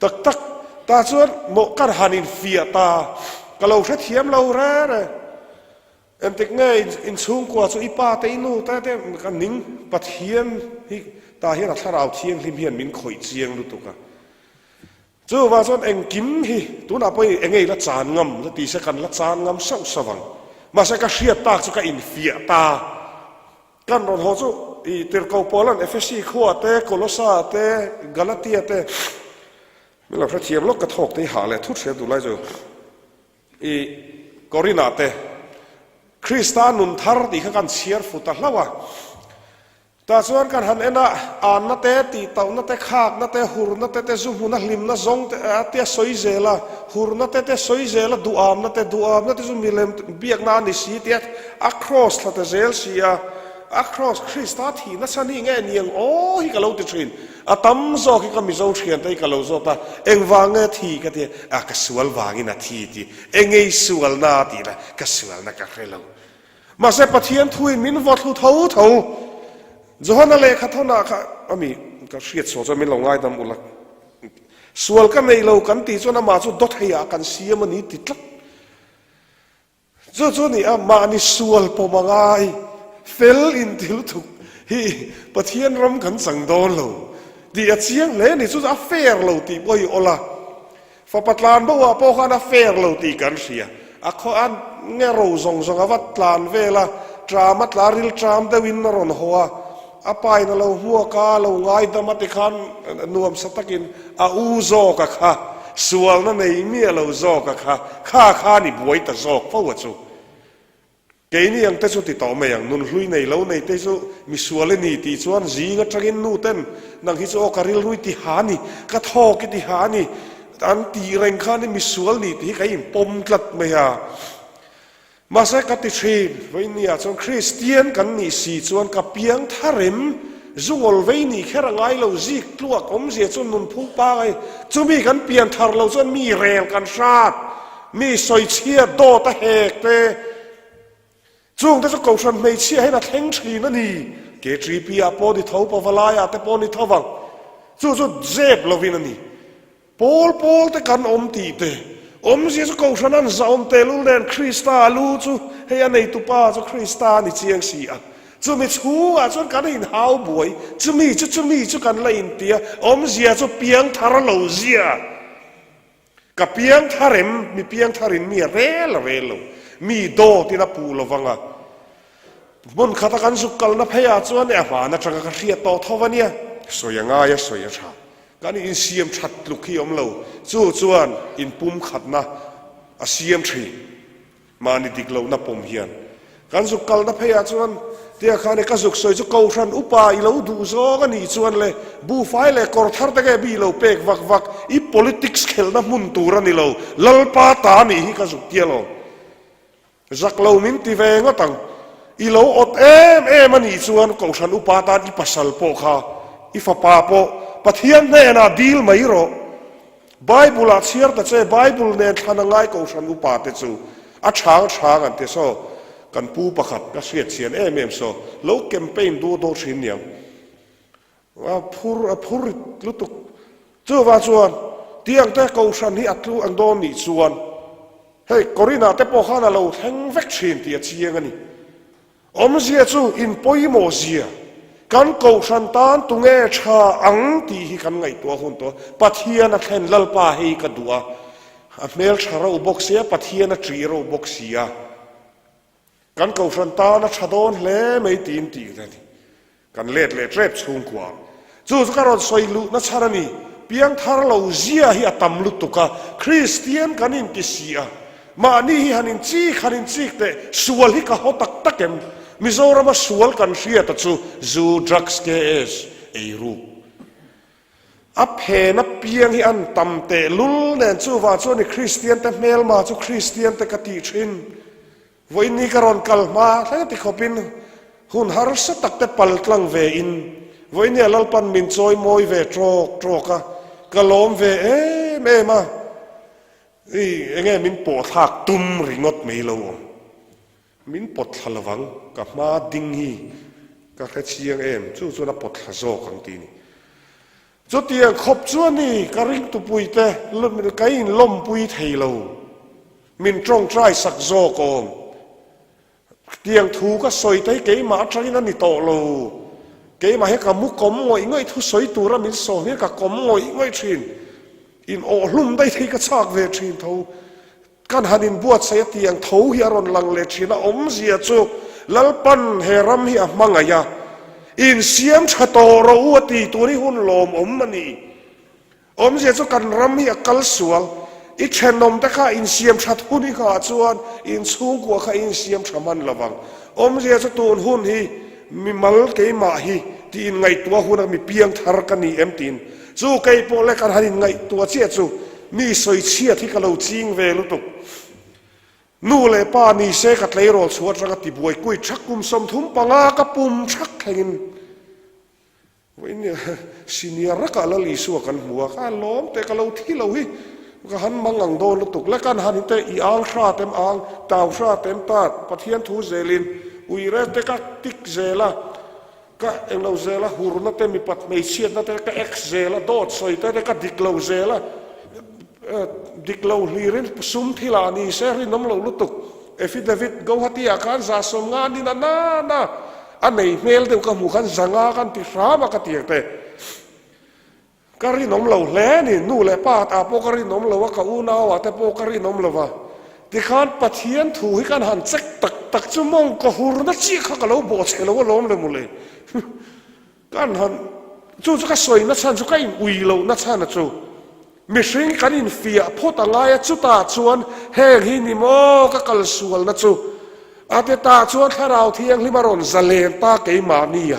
tak ta chuan mo kar hanin fia ta kalau the thiam lo re em tik ngai in chung kwa chu ipa te inu ta te kan ning pathian hi ta hi ra tharau thiang hlim hian min khoi chiang lu tuka chu wa chuan eng kim hi tu na poi engei la chan ngam la ti se kan la chan ngam sau sawang ma se ka hriat tak chu ka in fia ta kan ron ho chu i tir ko polan FSC khuwa te Kolosa te Galatia te mila fra thiam lok ka thok te ha le thut se du lai zo i Corina te Krista nun thar di kha kan chiar futa hlawa ta chuan kan han ena an na te ti tau na te khak na te hur na te zu hu na hlim na zong te te soi zela hur na te soi zela duam na te zu milem biak na ni si te across la te zel sia across Krista thi na sani nge niang o hi ka lo te trin atam zo ki ka mi zo thian te ka lo zo ta eng wange thi ka te a ka sual wangi na thi ti engei sual na ti la ka sual na ka khelo ma se pathian thuin min vot thu tho johana le kha thona kha ami ka hriat so cho min lo ngai dam ulak sual ka nei lo kan ti chona ma chu dot heya kan siam ani ti tlak zo ni a ma ni sual po mangai fel in til thu hi pathian ram kan sang don lo di a chiang le ni chu a fair lo ti boi ola fa patlan bo wa po khana fair lo ti kan sia a kho an nge ro zong awat tlan vela drama tlaril tram de win ron hoa ไปนั่นเราหัวกาเราง่ายดำมาติขันนวมสตักินอูโจกะค่ะส่วนนั้นในเมียเราโจกะค่ะข้านี่บวยแต่โจกเพราะว่าจูเกนี่ยังเตจุติต่อมาอย่างนุนลุยในเราในเตจุมีส่วนเลยนี่ตีส่วนจีก็จักินนู่เต้นนังฮิโจการิลลุยติหานี่กระทอกิติหานี่อันตีแรงข้านี่มีส่วนนี่ที่ใครยิงปมกลัดไม่ฮะมาใช้กติชีไว้เนี่ยจนคริสเตียนกันนี่สี่ส่วนกับเพียงทาริมจุงอลไว้นี่แค่ร่างไงเราจีกลวกเสียจนนุนพุ่งไปจะมีกันเปลี่ยนทารเราจนมีแรงกันชาติมีสอยเชียโดตะเหกเตจุงแต่จะกูฉันไม่เชียให้นักแข่งชีนั่นนี่เกจีพีอาปอดิเท่าปวลายอาแต่ปอนี่เท่าวังจู่เจ็บเราวินันนี่ปอลแต่กันตีเตเสียจะกูฉันนั้นจะเตลุเรนคริสตาลูจู่ให้อันในตุป้าจู่คริสตานี่เชียงสีจู่ไม่ชัวจนกันหินหาวบวยจู่มีกันเลยอินเดียเสียจู่เพียงทารเราเสียกับเพียงทาริมมีเพียงทาริมมีเรลมีโดที่นับปูลวังบนขัดกันสุกัลนับพยาจวนเนี่ยว่านักจังกะเรียต่อทวันเนี่ยสวยง่ายสวยชาการอินเสียมชัดลุกขี้เราจวนอินปุ่มขัดนะเสียมชีมานิดิกเรานับปมเฮียนการสุกัลนับพยาจวนเดียข้าเนี่ยก็สุกสวยจะเกาชันอุปาเราดูโซกันนี่จวนเลยบูไฟเลยกอร์ทัร์ตะแกบีเราเป็กวักอี politics เขลนับมุนตูรันนี่เราลลปาตานี่ก็สุกเดียเราจักเรามินติเวงก็ตั้งอีเราอดมันอีส่วนกูฉันอุปาทานอีปัสสลโปค่ะอีฟ้าป่าโปปะเทียนเนน่าดีลไม่รอไบเบิลอาเชียร์แต่เจ้ไบเบิลเนนทันง่ายกูฉันอุปาทานจู่ช้างกันเตโซกันปูประคัดก็เสียดเสียนโซแล้วแคมเปญดูชิ้นอย่างว่าพูดลุตุเจ้าว่าส่วนเตียงแต่กูฉันที่อัตลุอันโดนนี่ส่วนเฮ้ยกอรินาแต่พอข้าเราแทงวัคซีนที่จะเชียงกันนี่เสียจู่อินปอยโมเสียกันกูฉันตานตุงชาอังตีที่กันไงตัวคนตัวปัทเทียนแทนลลปาให้กันดัวเมลชาเราบอกเสียปัทเทียนจีเราบอกเสียกันกูฉันตานชาโดนเล่ไม่ตีนตีกันกันเล็ดเร็บสูงกว่าจู่สกัดสอยลุนัชานี่เพียงทารเราเสียที่ตำลุตุกะคริสเตียนกันอินกิเสียมานี่ฮันินจีเตสวลฮิกะฮอตักเกมมิโซรามาสวลกันเสียตัดจูดรักส์เกสรูอัพเฮนับเพียงฮิอันตำเตลุลเนนจูว่าจูนี่คริสเตียนแต่เมลมาจูคริสเตียนแต่กติชินวันนี้กรอนกัลมาแล้วติขบินหุ่นฮาร์สตักแต่ปัลตังเวอินวันนี้ลัลปันมินจอยมอยเวโตรกะกะลอมเวเมมาเงี้ยมินปวดหักตุ้มริงดไม่ลงมินปวดทะลวังกับมาดิ้งฮีกับแค่เชียงจู่นับปวดทะโจขังตีนี่จุดเตียงขบจวนนี่กระริงตุปุยเตะลมไกอินลมปุยไทยเรามินจ้องใจสักโจกองเตียงถูก็สวยไตเก๋มาใจนั่นนี่โตเราเก๋มาให้กับมุกกลมงอยง่อยทุสวยตัวเรามินโซให้กับกลมงอยง่อยชินอินโอลุ่มได้ที่กระชากเวทีเท่ากันหันินบวชเสียเตียงเท่าเฮียรอนลังเลชีนะเสียจูลัลปันเฮรัมเฮียมังายาอินเสียมชะโตเราอวตีตัวนี้หุ่นลมมันนี่เสียจูกันรัมเฮียกัลสวลอิเชนนมแต่ข้าอินเสียมชะทุนี่ข้าจวนอินสูงกว่าข้าอินเสียมชะมันระวังเสียจูตูนหุ่นฮีมีมัลเกยมาฮีที่อินไงตัวหุ่นมีเพียงทาร์กันนี่ตินจู่ไก่โปเล็กกันหันไงตัวเชี่ยจู่มีสวยเชี่ยที่กะเราจิงเวลุตุกนู่เลยป้านี่เสกัดเลยรอสวดรักติบวยกุยชักกุมสมทุมปังากระปุ่มชักแข่งวันนี้สิเนียรักอะไรลิสัวกันหัวกันล้อมแต่กะเราที่เราฮิก็หันมังงังโดนลุตุกและกันหันแต่อีอังชาเต็มอังดาวชาเต็มตาปะเทียนทูเซลินอุยเรแต่ก็ติกเซล่าก็เราเซล่าหูรุนแต่มีปัดไม่เชียนแต่ก็เอ็กเซล่าโดดสวยแต่ก็ดิกเราเซล่าดิกเราลีรินซุ่มที่ลานีเซรินน้ำเราลุตุกฟิดเดวิดกูฮัตติอาการซาสมงานนี่น่ะอันไหนเมลเดียวกับหมู่กันสังอากันติสามากติเตกรินมเราแหล่นี่นู่นแหละป้าตาโปกรินมเราว่าเขาอูนาวแต่โปกรินมเราว่าที่ขันปะเทียนถูกให้กันหันเซ็กตักจุ่มงก็หูรนัดชี้ข้าก็เราบอกเชลว่าล้มเลยหมดเลย กันหันจู่จะก็สวยนัชชันจู่ก็อินอุยโลนัชชันนะจู่มิสิงกันอินฟิอาพูดต่างไงจู่ตาชวนเฮงฮินิโมก็กัลสวลนะจู่อาทิตาชวนข้าเราเที่ยงลิมารอนซาเลนตาเกยมานีย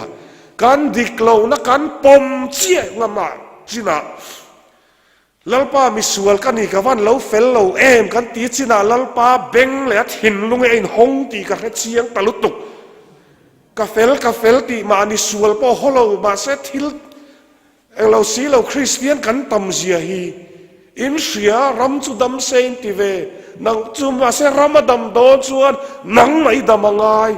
กันดิกโลนักกันปมเจี๊ยงมาจีน่าลัลปามิสวลกันนี่กับวันเราเฟลเราเอ็มกันตีจีน่าลัลปาเบงเลยหินลุงเอ็นหงตีกับเชียงตะลุตุกกาเฟลตีมานิสวลพอฮอลเรามาเซทิลเราสีเราคริสเตียนกันตั้มเสียฮีอินเสียรำจุดำเซนติเวนังจุมาเซรำดำโดนชวนนังไม่ดำง่าย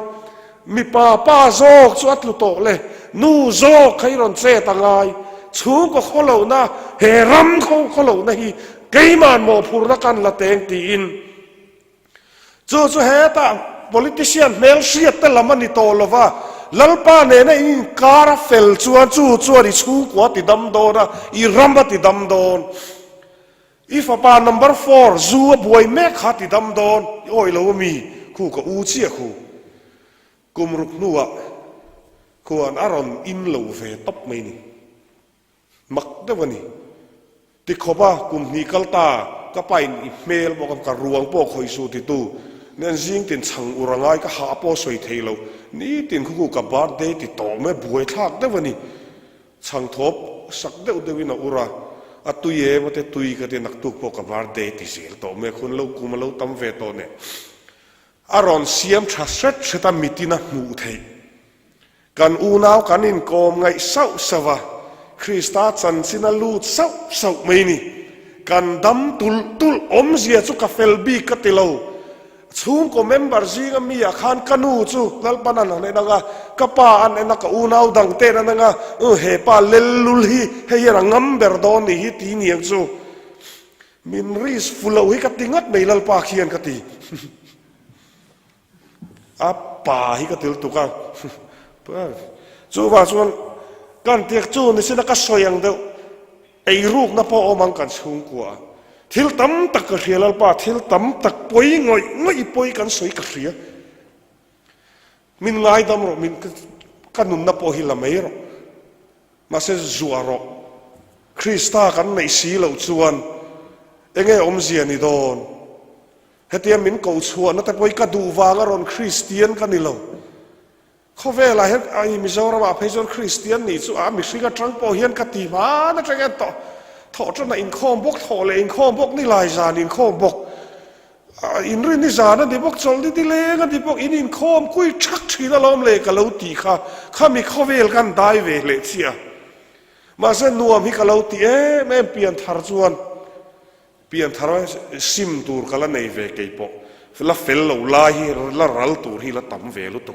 มีป้าโจกชวดลุโตเลยนูโจกใครรอนเซตังไงชูก็ฮอลเรานะเฮรำเขาฮอลเรานะฮีเกยมันโมพูรกันละเตงตีอินจู่เฮตาpolitician mel siat te lamani to lova lalpa ne na in kara fel chuan chu ri chu kwa ti dam dona I ramba ti dam don if apa number 4 zu boy me kha ti dam don oi lo mi khu ko u chia khu kumruk nuwa kuan aron in lo ve top mai ni mak de wani ti khoba kum ni kalta ka pain email bo kam ka ruang po khoi su ti tu nên riêng tiền chẳng urangai cái hạ po soi thấy lâu ní tiền khu cả bar đây thì tổ mới buổi thác đấy vậy nè chẳng thốp sắc đấy udah vina ura à tui ye mà tui cái tiền nặc tu po cả bar đây thì sẽ tổ mới khôn lâu cũng lâu tâm về tổ nè aron siam chasset sẽ ta mitina mù thấyกันอูนาวกันอินโกมไงเศร้าสวะคริสต์จันสินาลูดเศร้าไม่นี่กันดำตุลอมเสียจุกเฟลบีกัติโลชูมก็เมมเบอร์ซีก็มีอาคารกันูจูนัลปนันนั่นเองนะกับป้าอันนั้นก็อูนาวดังเตนั่นนะเฮป้าเลลุลฮีเฮียรังงัมเบอร์ดอนนี่ทีนี่ยังจูมินรีสฟุลเอาให้กัติงัดไม่ลัลป้าเขียนกัติอ่ะป้าให้กัติลตุกันจูว่าส่วนการเตียกจูนี่สินักสวยอย่างเดียวไอ้รูปนับพอเอามังกันชูงกว่าทิลตั้มตักกระเรียลป้าทิลตั้มตักป่วยง่อยป่วยกันสวยกระเรียมินง่ายดำรอมินกันนุนนับพอฮิลาไม่รอมาเสจัวรอคริสตากันไม่สีเหล่าชวนเองไงอมเสียนิดอนเฮตียมินเก่าชวนนั่นแต่ป่วยกระดูวางอรอนคริสเตียนกันนี่เหล่าเขาเวลาเห็นไอ้มิจารมาเพจอนคริสเตียนนี่จู่มิสิกาจังพอเห็นกติมานั่นจังกันต่อถอดจนอินคอมบกถอดเลยอินคอมบกนี่ลายจานอินคอมบกอินรินนี่จานนั่นที่บกจอลที่เล่กันที่บกอินคอมคุยชักชีละล้อมเลยกับเราตีข้ามีข้อเวลกันได้เวลเสียมาเส้นนัวมีกับเราตีแม่เปลี่ยนทารจวนเปลี่ยนทารซิมตูร์กันละในเวกีปกละเฟลเราลายละรัลตูร์ที่ละตั้มเวลุตุ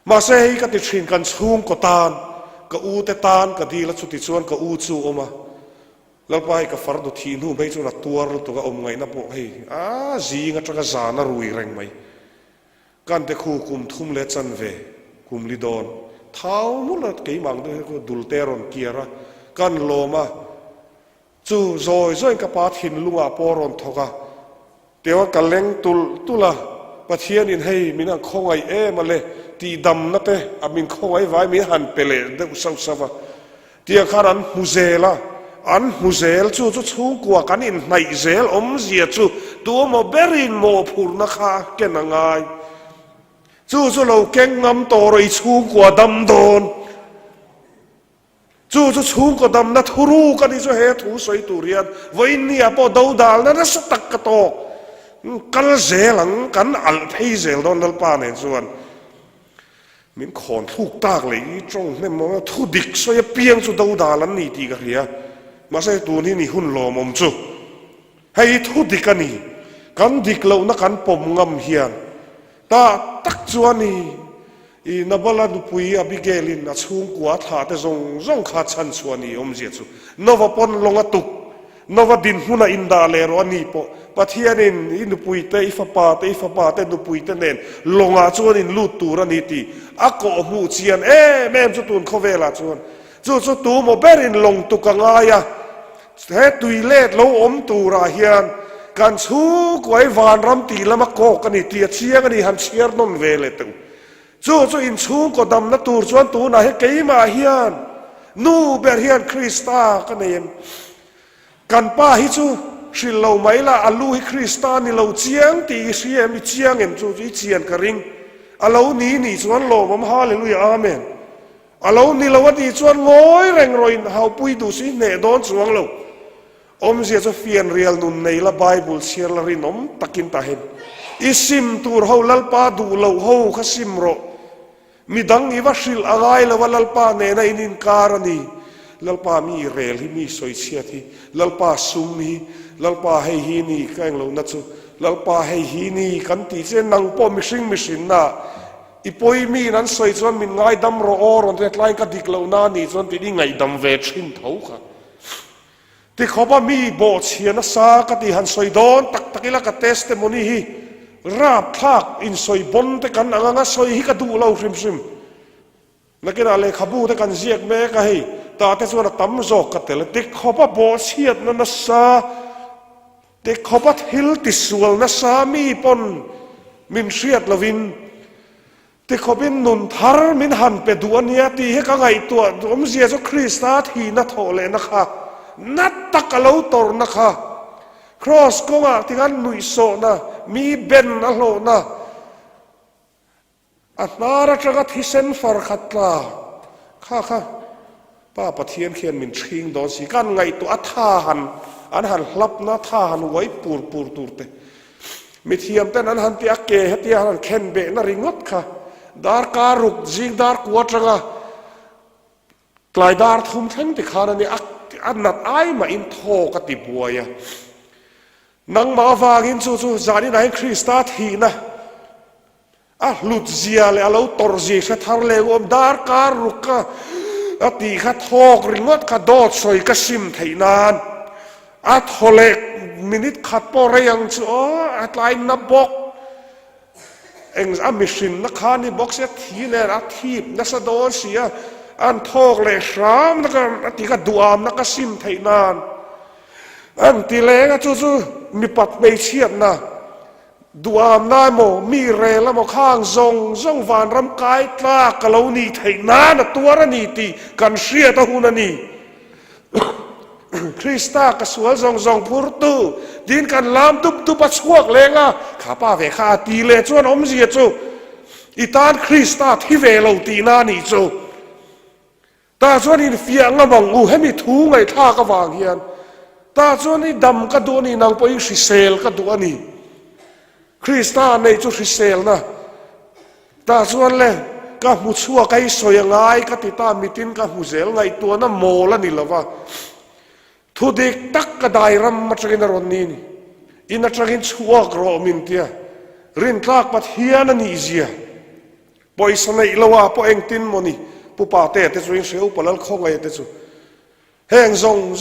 มาเสียก็ติดชินกันชุ่มก็ตานก็อูเตตานก็ดีละสุดที่ชวนก็อูจูออกมาแล้วไปกับฟาร์ดทีนู่ไม่จุดตัวรตัวก็อมไงนับบอกให้จีงัดจะจานารุยแรงไหมการเด็กคู่คุมทุ่มเล็ดจันเวคุมลิดอนเท้ามุ่งละกี่มังด้วยก็ดุลเตรอนเกียร์กันโลมาจู่ซอยกับปาทินลุงอาปอรอนทอกะเดี๋ยวกันเล้งตุละปะเทียนินให้มีนังคงไอมาเลยตีดำนั่นเต้อามินคงไอไว้มีหันเปเลเด็กสาวสาวเดี๋ยวขารันมุเซล่ะอันมุเซลจู่ชูกว่ากันอินในเซลอมเสียจู่ตัวโมเบรินโมพูร์นะคะเก่งง่ายจู่เราเก่งงำตัวเราชูกว่าดำโดนจู่ชูกว่าดำนัทรู้กันที่จู่เหตุสวยตุเรียนวันนี้พอดาวดาลนั่นสตักกระโตกันเซลังกันอัลเพย์เซลโดนนัลปาเนี่ยส่วนมินขอนทุกตากเลยจงเนี่ยมันทุดิกสวยเปียงจู่ดาวดาลันนี่ตีกันเรียมาใช่ตัวนี้นี่หุ่นหล่อมมจู่ให้ทุดิกันนี่กันดิกเรานักกันปมงำเฮียนตาตักจวนนี่อีนับลันปุยอบิเกลินนัช่วงกว่าถาแต่จงขาดชันชวนนี่อมเจียจู่นวปนลงตุกนวดินหุ่นอินดาเลรวันนี้ปะปะเทียนินอินุปุยเตอิฟปาเตนุปุยเตเนนลงอาจวนอินลูตูรันนี่ตีอักโกมูเชียนแม่จุตุนเขาเวลาจวนจู่ตัวโมเบรินลงตุกง่ายเฮตุยเล็ดเราอมตูราเฮียนการชูกไว้วานรำตีละมะโกกันนี่เตียเชียกันนี่หันเชียร์นนเวเลตุ จู่อินชูงก็ดำนัตูจวนตูน่ะให้เกี่ยมาเฮียนนูเบรเฮียนคริสตากันเองกันป้าฮิจูสิเราไม่ละอัลลูฮิคริสตานี่เราเจียงตีเสียมีเจียงเห็นจู่จีเจียนกระริงอัลลูนี่จวนโลมัมฮาเลลูยาอาเมนอัลลูนี่เราวันนี้จวนงอยแรงรอยเฮาปุยดูสิเนดอนจวงเราอมเสียจะเฟียนเรียลนุนในละไบเบิลเชียร์ละรินอมตะกินตาเห็นอิสิมตูร์เฮาลัลปาดูเราเฮาขสิมโรมีดังอีวัชิลอะไรละวันลัลปาเนนอินินการณีลัลปามีเรลที่มีสอยเชียที่ลัลปาซุมฮีลัลปาให้ฮีนีแกงเรานัดซูลัลปาให้ฮีนีกันตีเจนังปอมิสินนะอีปอยมีนั้นสอยจวนมินไงดำรอรอนเรตไลน์กัดิกเรานานี่จวนตีนี่ไงดำเวชินเท่าค่ะที่เขาบอกมีโบเชียนสากติหันสอยโดนตักกิละกัเทสเตโมนีฮีราบทักอินสอยบนแต่กันอ่างสอยฮิกดูเราซิมนักกีฬาเลยขบูแต่กันเสียกแม่ก็ให้ตาแต่ส่วนตั้มโจกกัเตลติเขาบอกโบเชียนนัสซาติเขาบอกฮิลติสวลนัสซามีปนมินเชียดลวินติเขาเป็นนุนทาร์มินหันไปดูอันนี้ตีให้กันไงตัวอมเสียสุคริสต์ทีนัทโถเลยนะคะนัดตักเราตรนะคะครอสก็มาที่กันนุยโซนะมีเบนนะโลนะอันนาราชกัดฮิเซนฟาร์ขัดลาค่ะป้าปะเทียนเขียนมินชิงโดนสีกันไงตัวอัฐาหันอันหันลับนะท่าหันไว้ปูรตูเตมีเทียมแต่นั้นหันที่อักเกะที่หันเข็นเบนริงดค่ะดาร์การุกจิงดาร์กวัตระกลายดาร์ทุ่มทั้งที่ขานันนี่อันนัดไอมาอินโทกติบัวยนังมาฟากินจู่จานี่นายคริสต์ทีนะลุดเซียเลยเราตอร์เซียเสถาเลวดาร์การุกะตีขัดทอกริงดขัดโดดสอยกสิมไทยนานทอเล็กมินิทขัดปอเรียงจู่ไลน์นับบกเอ็งมิชินนักขานี่บอกเสียทีเนี่ยทีบนักสะดอนเสียอันทอกเลยสามนักตีกัดดูอามนักสิมไทยนานอันตีเล็กจู่มีปัดไม่เชียนนะดูอามนายโมมีเรลโมข้างซงวานรำกายตลากะเลานีไทยนานตัวระนีตีกันเชียตะหูนันีคริสตากสวลซงพูดตูดินกันลามตุบปัชวกเลงข้าป้าเวข้าตีเลจวนอมเสียจูอีตานคริสตาที่เวลตีนานี่จูตาจวนนี่เฟียงละมองอูให้มีทูไงท่ากวางเฮียนตาจวนนี่ดำกระดูนี่นางปอยสิเซลกระดูนี่คริสตาในจูสิเซลนะตาจวนเลยก็มุชัวไกสวยง่ายก็ติดตามมิตินก็มุเซลไงตัวนั้นโมละนี่ละว่าทุเด็กตักกระไดรำมาจากอินรอนนี่อินจากอินชัวกรอมินเตียรินทากปัทเฮียนันนี่เสียปอยสนัยละว่าปอยเองตินมนี่ปูป่าเตะเตจุนเสียวปลัลคงไงเตจุแห่ง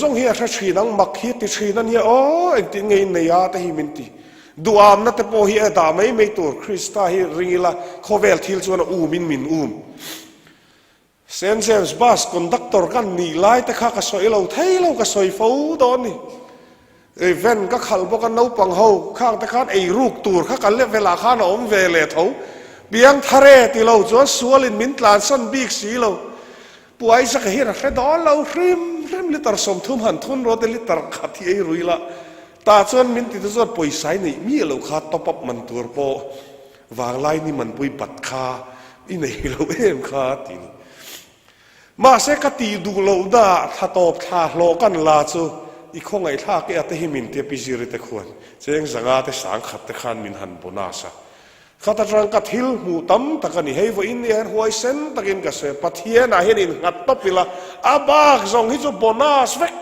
ซงเฮียถ้าชีนังมักฮีติชีนั่นเฮียโอ้เองตินไงเนียแต่ฮิมินตีดูอามนัตเตปอฮีดาไม่ตัวคริสตาฮิริงละโคเวลทิลชวนมินเซนเจมส์บัสคอนดักเตอร์กันนี่ไล่แต่ข้าก็สอยเราเท่เราก็สอยฟูตอนนี้เวนก็ขัลบกันเอาปังเขาข้างแต่ข้าไอ้รูกตูร์ข้ากันเล่เวลาข้าหนอมเวเลเท่าเบียงทะเลที่เราจวนสัวลินมินตลานสันบีกสีเราป่วยสักเหตุแค่ดอนเราริมลิตรสมทุ่มหันทุนรถลิตรขัดที่ไอ้รุยละตาจวนมินติดจวนป่วยสายนี่มีเราขาดตบปับมันตัวโปวางไล่นี่มันป่วยบัดคาอีนี่เราเอ็มขาตีนี่มาเสกตีดูเราได้ถ้าตบถ้าโลกันลาจูอีกคงไอ้ท่าเกอเตหิมินเตียปิจิริตะควรเจงสังอาเตสังขัดตะขานมินหันบนาซาข้าตรังกัดฮิลมูตั้มตะกันนี่ให้ว่าอินเดียหัวเซนตะกินกษปัทเฮียน่ะเห็นอินหัดตบพิลาอาบากจงฮิจูบนาสเวก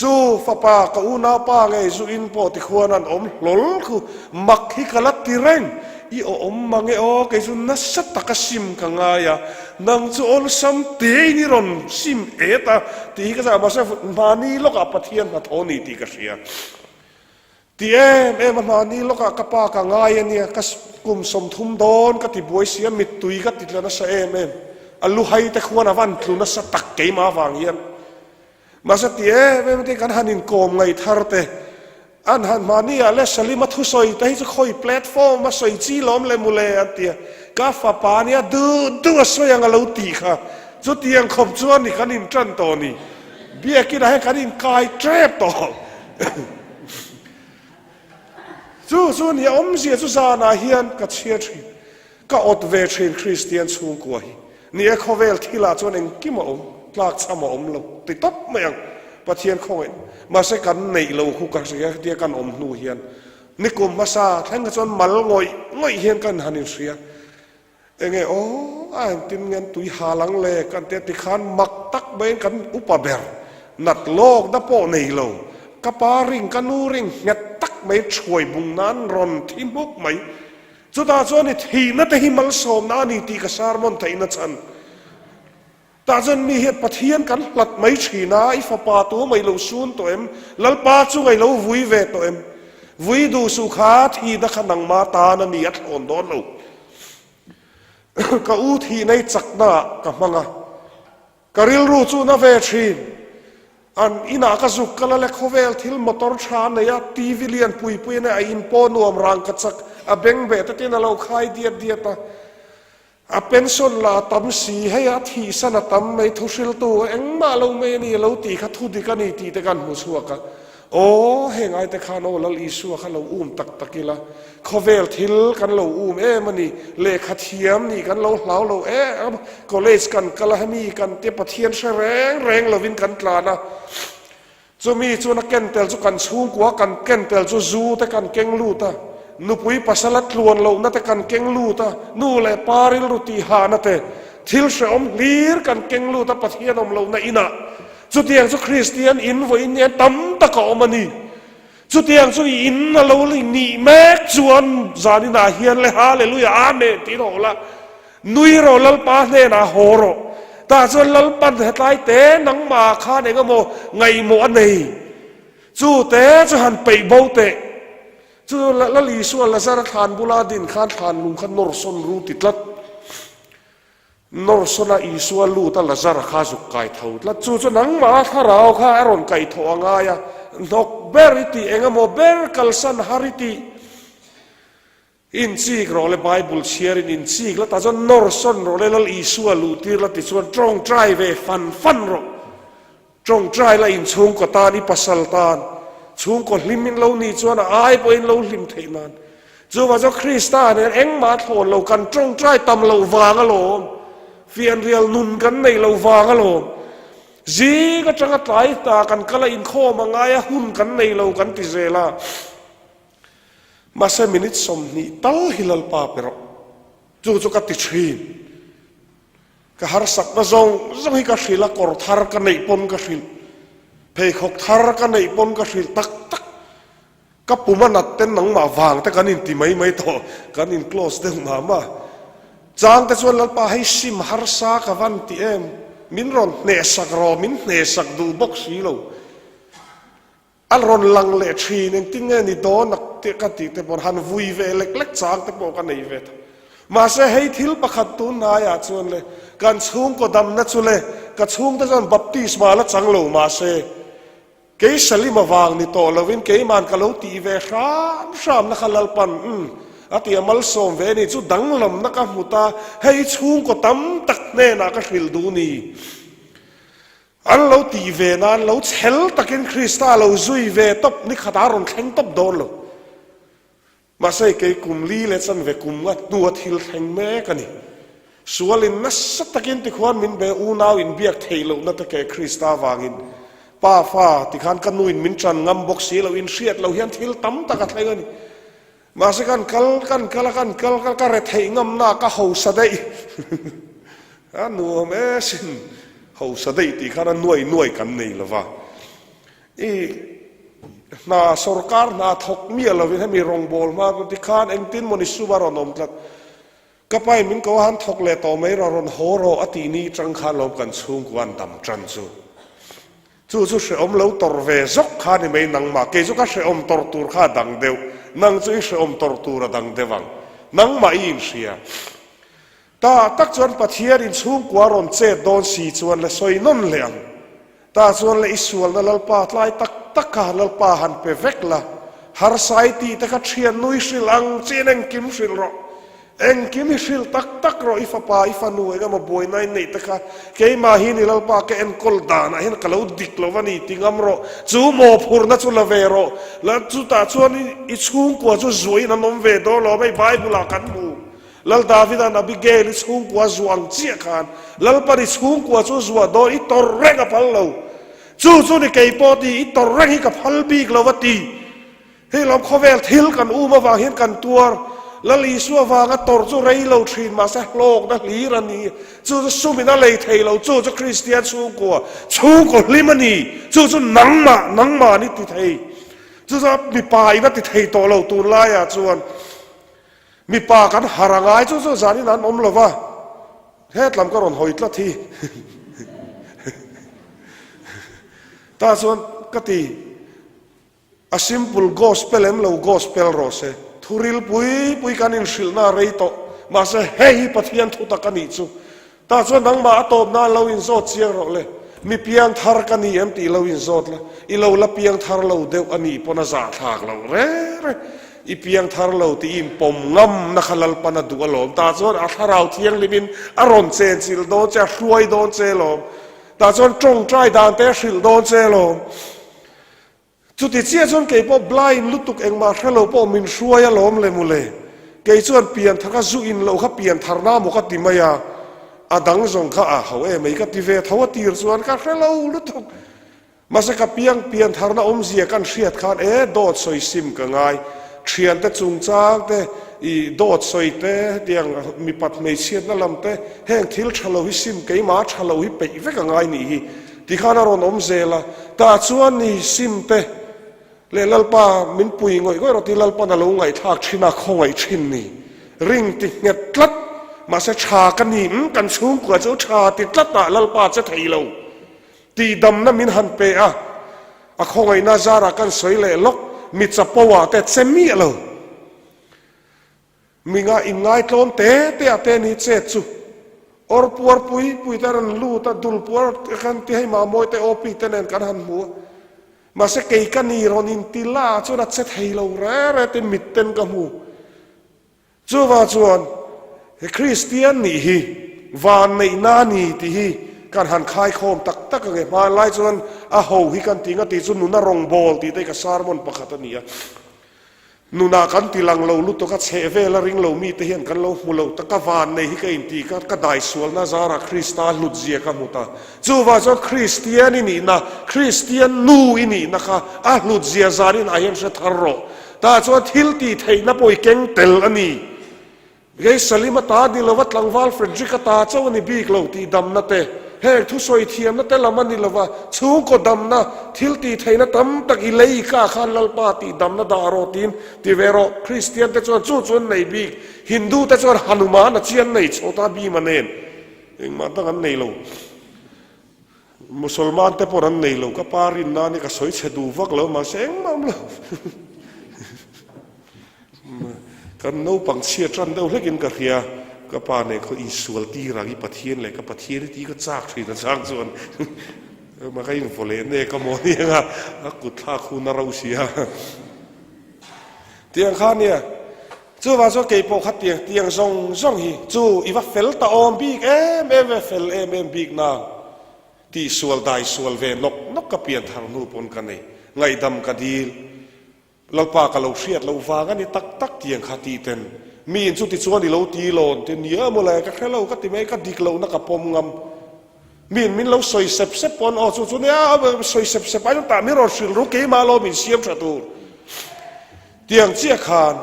จูฟ้าปากอูนาปาไงจูอินโปติควนันหลลคือมักฮิกลัดติเร่งอีมังเอเกจุนัสตะกสิมกังไงนังจูอลซัมเตนิรอนซิมตาตีก็จะมาเสฟมานีโลกปัทเฮียนมาโทนี่ตีกเสียที่มานีโลกกปากงายเนี่ยก็กลุ่มสมทุมโดนก็ติบวยเสียมิดตุยก็ติดแล้วนะเสอัลลูไฮแต่ควรวันคลุนัสตักเกยมาฟังเฮียนมาสติมันที่กันหันินโกมไงทาร์เต อันหันมานี่อะไรสลิมาทุสอยแต่ให้จะคอยแพลตฟอร์มมาสอยจีล้อมเลยมุเลยอันเตียกาฟ้าป่าเนี่ยดูสวยอย่างเราตีค่ะจุดยังขบจวนนี่กันอินจันตัวนี่เบี้ยกินให้กันอินกายเจ็บต่อจู่นี่อมเสียจุซานาเฮียนกัดเชียชีก็อดเวทคริสเตียนสูงกว่านี่เขาเวลที่ลาจวนเองกิมอมลากซ้ำอมเราติดตับไม่ยังปะเทียนคงเองมาใช้กันในเราคู่กันเสียเดียกันอมนูเฮียนนี่กลุ่มมาซาแทงกันจนมัลง่อยเฮียนกันหันเสียเองโอ้อ่านติมเงินตุยหาหลังเลกันเตติขานมักตักเบนกันอุปเบรนัดโลกนับโปในเรากระปาริงกันนูริงเงตักไม่ช่วยบุงนั้นรอนที่มุกไหมจุดอาจารย์ทีนั่นแต่หิมัลโสมนานี่ตีกษารมนไทยนั่นฉันแต่จนมีเหตุปะเทียนกันหลัดไม่ชีนาไอ้ฟ้าป่าตัวไม่เราซูนตัวเอ็มลัลป่าจู่ไงเราวุ้ยเวตัวเอ็มวุ้ยดูสุขาทีนักขนังมาตานันนี่อัดอ่อนโดนเราก็อูทีในจักนากับมังอ่ะก็ริลรู้จู่นาเวชีอันอินาก็สุกกันแล้วเขาเวลทิลมอเตอร์ชานเนี่ยทีวิเลียนปุยเนี่ยอินโปนวมรังกัดสักอาเบงเบตที่นั่นเราขายเดียตาอาเป็นส่วนละตั้มสีให้อาทีสนะตั้มไม่ทุสิลตัวเอ็งมาเราไม่นี่เราตีขัดทุดิกันนี่ตีแต่กันหัวชัวกันโอ้เฮงไอแต่ข้าโนเราอีสัวข้าเราตักกิละเขาเวลทิลกันเรามันนี่เลขเทียมนี่กันเราก็เลสกันกันละมีกันเตียปะเทียนแรงเราวินกันกลานะจะมีจุนักเก็นเตลจุกันสูงกว่ากันเก็นเตลจุจูแต่กันเก่งลูตานุปุยปัสลัดลวนเรานั่นแต่กันเก่งลูตานู่เลยปาริลรุติหานั่นแต่ทิลเสอมลีร์กันเก่งลูตาปะเทียนอมเราในอินะจุดเดียงจุคริสเตียนอินไว้เนี่ยตั้มตะกอมันนี่จุดเดียงจุอินนั่นเราเลยนี่แม็กจวนจานินาเฮียนเลยฮาเลลูยาอาเมนที่เราละนุยเราลัลปาเนนาโฮโรแต่จวนลัลปันเหตุไรเตนังมาข้าเนี่ยก็โมไงโมอันนี้จู่เตจะหันไปโบเตจู่ละลีส่วนละซาร์ทานบุลาดินข้านทานลุงขันนอร์ซอนรูติดลัดนอร์ซอนอีส่วนลูตละซาร์ข้าจุกไก่เท่าละจู่จะนังมาถ้าเราข้าอรอนไก่ทองายะนกเบริตีเองก็โมเบรกัลสันฮาริตีอินซีกเราเลยไบเบิลเชียร์อินซีกแล้วแต่จนนอร์ซอนเราเลยละอีส่วนลูตีละติส่วนตรงใจเวฟันเราตรงใจละอินชงกตานี่ปัสสัลตานช่วงก่อนลิมินเรานี่จวนอายไปเราลิมเทมันจู่ว่าเจ้าคริสต์เนี่ยเอ็งมาโทนเรากันตรงใจตำเราวางอารมณ์เฟียนเรียลนุนกันในเราวางอารมณ์จีก็จะกระต่ายตากันก็เลยอินโคมังไงหุ่นกันในเรากันติเซล่ามาเซมินิตสมนี่ตั้งฮิลลปาเปรจู่ก็ติดชีนก็หาสักมาจงให้กสิละกอร์ทาร์กันในปนกสิลเพย์ขกทาร์กันในปนกสิลตักกับปุ่มนัดเต้นหนังมาวางแต่กันอินตีไม่ต่อกันอินคลอสเด้งมาจางแต่ส่วนลัลปาให้ซิมหาสากวันตีมินรอนเนสักรอมินเนสักดูบ็อกซี่เราอัลรอนลังเลชีนึงติ้งเงินนี่โดนนักเตะกันตีแต่บนหันวุยเวเล็กจางแต่บอกกันในเวทมาเสให้ทิลประคัตตุนนายจวนเลยการช่วงก็ดำนัดสุเลยการช่วงแต่จนบัพติสมาละจังโลมาเสเกยสลิมาวางนี่โตลวินเกยมันกะโลตีเวชามนักลัลปันอาทิตย์มัลส่งเวนี่จุดดังลำนักมุตาให้ช่วงก็ตั้มตักเนนักฟิลดูนี่อันเราตีเวนั้นเราเชลตักินคริสต์เราจุยเวตบนี่ขดารอนแข็งตบโดนเรามาใส่เกยกุมลีเลสันเวกุมว่าตัวทิลแข็งแม่กันนี่ส่วนลินนัสตักินติขวานมินเบอูนาวอินเบียกเทลนั่นตะเกยคริสต์วางินป้าฟ้าติขันกันนุนมินจันงำบกสีเราอินเชียดเราเฮียนทิลตั้มตะกัดเลยนี่มาสิกันกัลเรทให้งำหน้าก็เฮาสะได้นัวแม่สินเฮาสะได้ที่ข้านั้นหน่วยกันนี่ละว่านาสรการนาทกเมียเราให้มีรองบอลมาที่ข้านเองตินมนิสุบารอนอมจัดก็ไปมินก็หันทกเลต่อไม่รอนโฮโรอตินีจังข้าลมกันสูงกว่าดำจันจู่เสอมเราตอร์เวซกข้านี่ไม่นังมาเกจุก็เสอมตอร์ตูร์ข้าดังเดียวนังจะเสอมตอร์ตูร์ดังเดวังนังมาอินเสียตาตักจวนปัทเทียรินสูงกว่ารอนเจดโดนสีจวนเลยสวยนนเลียงตาจวนเลยอิสวลนั่นลปาทลายตักกาลปาหันเปเวกละ har sai ti ta ka thian nui sil ang chen eng kim sil ro eng kim sil tak tak ro ifa pa ifa nu ega ma boy nai nei ta ka ke ma hi ni lal pa ke en kol da na hin kalau dik lo wani tingam ro chu mo phur na chu la ve ro la chu ta chu ni I chung ko chu zoi na nom ve do lo mai bible kan mu lal David an Abigail chung ko zuang chi khan lal pa ri chung ko chu zua do I tor reng a pal lo chu ni ke po ti I tor reng hi ka phal bik lo wati hei lom khovel thil kan ma wang hin kan tuar lali suwa wanga tor chu rei lo thin ma sa lok na li rani chu sumina lei thei lo chu Christian chu ko limani chu nang ma ni ti thei chu mi pa ina ti thei to lo tu la ya chuan mi pa kan harangai chu zani nan om lova het lam ka ron hoitla thi ta chuan ka ti a simple gospel em lo gospel ro se thuril pui kanin shilna reito ma se hei pathian thuta kani chu ta chuan nang ma atop na lo in zot chiang ro le mi piang thar kani em ti lo in zot la I lo la piang thar lo deu ani pona za thak lo re I piang thar lo ti im pom ngam na khalal pana du alom ta chuan a tharau thiang limin a ron chen sil do cha hruai don che lo ta chuan tong trai dan te shil don che lo chu ti chia chuan ke po blind lutuk engma hrelo po min hruai alom le mule ke chuan pian thaka zu in lo kha pian tharna mo ka ti maya adang zong kha a ho e mai ka ti ve thawa tir chuan ka hrelo lutuk masa ka pian tharna om zia kan hriat khan e dot soi sim ka ngai thian te chung chang te I dot soi te tiang mi pat mei chiat na lam te heng thil thalo hi sim ke ma thalo hi pe ve ka ngai ni hi ti khana ron om zela ta chuan ni sim te le lalpa min pui ngoi goi roti lalpa na lo ngai thak thina khongai thin ni ring ti nget tlat ma se tha kan ni kan chung ko chu tha ti tlat ta lalpa che thei lo ti dam na min han pe a khongai na zara kan soi le lok mi chapawa te chemi lo mi nga in ngai tlom te ate ni che chu or puar pui taran lu ta dul puar kan ti hai ma moi te opi te nen kan han mu ma se ke kan ni ron in tila chu na che thei lo re te mitten ka mu chu wa chuan he Christian ni hi van nei na ni ti hi kan han khai khom tak nge ma lai chuan a ho hi kan tinga ti chu nu na rong bol ti te ka sarmon pakhat ania nuna kan tilang lo lu to ka cheve la ring lo mi te hian kan lo mu lo ta ka van nei hi ka in ti ka dai sual na zara Krista lut zia ka muta chu wa cho Christian ni na Christian nu ini na kha a lut zia zarin a hian se tharro ta cho thil ti thei na poi keng tel ani ge salima ta di lawat langwal Frederick ta chaw ni bik lo ti dam na te he thu soi thiam na te lamani lawa chu ko dam na thil ti theina tam tak I lei ka khan lalpa ti dam na da ro tin ti vero Christian te chu nei bi Hindu te chuan Hanuman a chian nei chota bi manen eng ma ta kan nei lo Musulman te poran nei lo ka parin na ni ka soi chedu vak lo ma seng mam lo kan no pang chia tran deuh lekin ka ria ka pa ne ko isual ti rangi pathian le ka pathian ti ka chak thri na chang chuan ma ka in vole ne ka mo ni nga a kut tha khu na ro sia tiang khan ne chu wa so ke po khat tiang zong hi chu I wa fel ta om big em fel em big na ti sual dai sual ve nok ka pian thang nu pon ka nei ngai dam ka dil lalpa ka lo hriat lo wa ni tak tiang kha ti ten mi in chu ti chuan I lo ti lon te nia mo la ka khelo ka ti mai ka dik lo na ka pom ngam min lo soi sep pon o chu ne a soi sep ai ta mi ro sil ru ke ma lo min siam tha tu tiang chia khan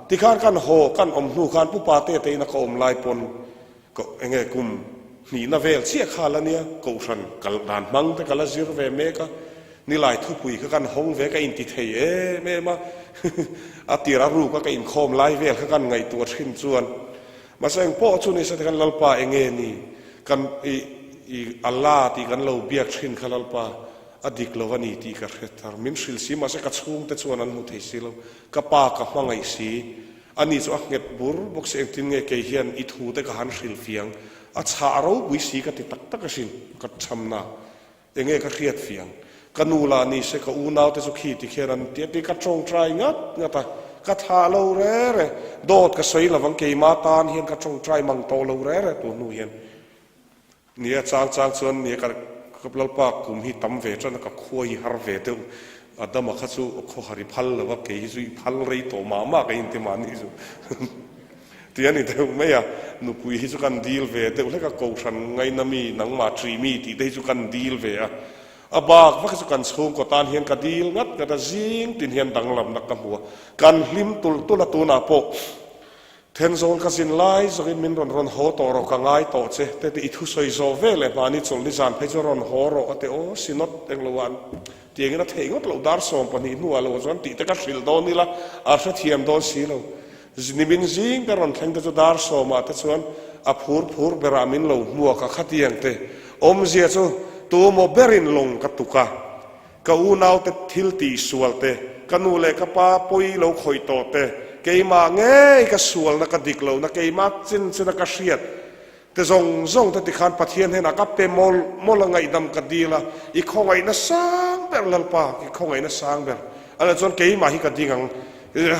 ti khan kan ho kan om nu khan pu pa te na ka om lai pon ko enge kum ni na vel chia kha la nia ko san kal dan mang te kala zir ve me ka ni lai thu pui ka kan hong ve ka in ti thei e me ma atira ru ka in khom lai vel ka kan ngai tu thin chuan ma seng po chu ni sa kan lalpa enge ni kan I Allah ti kan lo biak thin khalalpa adik lo wani ti ka khetar min sil si ma se ka chung te chuan an mu thei silo ka pa ka hmangai si ani chu nget bur bok se tin nge ke hian I thu te ka han sil fiang a cha ro bui si ka ti tak tak sin ka chamna enge ka khiat fiang กันนูลานี่เสกอูนาวเตสุขีติเขรันเตียติกัดจงใจงัดตากัดหาเราเร่โดดกระสวยละวังเกยมาตานเฮียนกัดจงใจมังโตเราเร่ตัวนูเฮียนเนี่ยจางส่วนเนี่ยกับเราปากกลุ่มฮิตำเวจนกับขั้วฮิฮาร์เวเตออาดามาขัดสู้ข้อหาริพัลละว่าเกยสุยพัลเลยโตมามากอินเตมานี่สุที่อันนี้เท่าไม่อะนุปุยฮิสุกันดีลเวเตอแล้วก็โกชันไงนามีนังมาทรีมีที่ได้ฮิสุกันดีลเวอะบากว่าฮิสุกันสูงกว่าตานเฮียนกัดดีลงัดกัดจิงตินเฮียนดังลำนักกัมหัวกันลิมตุละตูนาโปเทนโซนกัสินไลส์กินมินรอนโฮโตรกังไงโตเจแต่ที่อิทุสอยโซเวเลมานิจงนิจานเพจรอนโฮโรแต่โอสินอตเองลวันที่เองนั่นเองก็เราดาร์สอมปนินัวเราจวนติดแต่ก็สิลโดนี่ละอาศัยเทียมโดนสิเรานิบินจิงแต่รอนแข่งแต่จะดาร์สอมมาแต่ส่วนอับพูร์เบรามินเรามัวกับขัดยังเตอมเสียจูตัวโมเบรินลงกัตุกะก็อูนาวเตทิลตีสวลเตกันูเลกับป้าปุยเราคอยโตเตเกยมาเงยก็สวลนักดิกเรานักเกยมาจินนักเชียดแต่ทรงแต่ที่ขันปะเทียนให้นักเป็นมอลไงดำกดีละอีกข้องไงน่ะสร้างเบลลปาอีกข้องไงน่ะสร้างเบลอะไรจนเกยมาฮิกดีงัง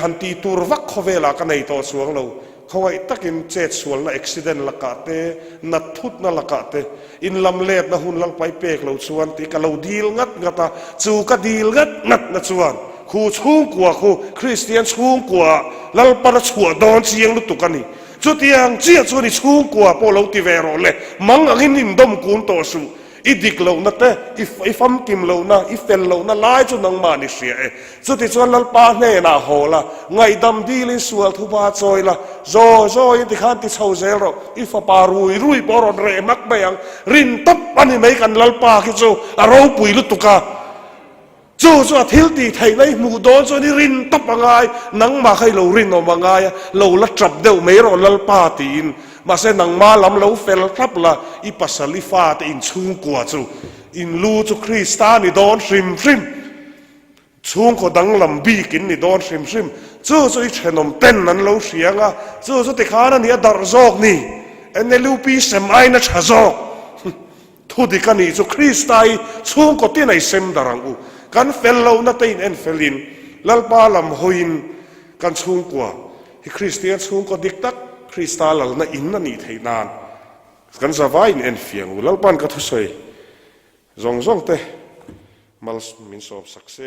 หันตีตูรวักเขาเวลากันในตัวสวงเราเขาไงตักินเจ็ดสวลน่ะอุบิเหตุละกาเตนัดทุดน่ะละกาเตอินลำเล็ดน่ะหุ่นลังไปเปกเราสวนที่กับเราดีลงัดงัดจูก็ดีลงัดงัดน่ะสวนคูชูงกว่าคูคริสเตียนชูงกว่าแล้วปรชัวดอนเชียงลุตุกันนี่จุดยังเจี๊ยส่วนนี้ชูงกว่าพอเราติเวรเลยมังอันนี้ดมกุนต่อสู้อีดิกเรานั่นเตอีฟัมกิมเรานะอีเฟลเรานะลายจุนังมานิเสียจุดที่ส่วนลัลปาเนน่าโหละไงดำดีลิสวลทุบาจอยละโจยันที่ขันที่เช่าเซลล์อีฟ้าปารุยบอรอนเรมักไปยังรินตับอันนี้ไม่กันลัลปาคิดโจเราปุยลุตุกาจู่ทิลตีไทยในหมู่โดนส่วนนี้รินตับมังไงนังมาให้เรารินออกมังไงเราละจับเดวไม่รอลัลปาตีนมาเส้นนังมาลำเราเฟลทับละอีปัสลิฟาตีนชูงกว่าจู่อินลูจูคริสตานี่โดนริมชูงก็ดังลำบีกินนี่โดนริมจู่อีเชนอมเต้นนั้นเราเสียงอ่ะจู่ติขานันนี่ดาร์จอกนี่เอ็นเนลูปีเซมไอนัชจอกทุดิกันนี่จูคริสตาชูงก็ที่ไหนเซมดารังอูกันเฟลเราหน้าตีนเอ็นเฟลินลัลปาลำหอยนกันชูงกว่าฮิคริสเตียนชูงก็ดิกตักคริสตาลน่ะอินนั่นนี่ไทยนานกันสบายเอ็นเฟียงลัลปันก็ทุสอยซองเตะมัลมินสอบสักเซ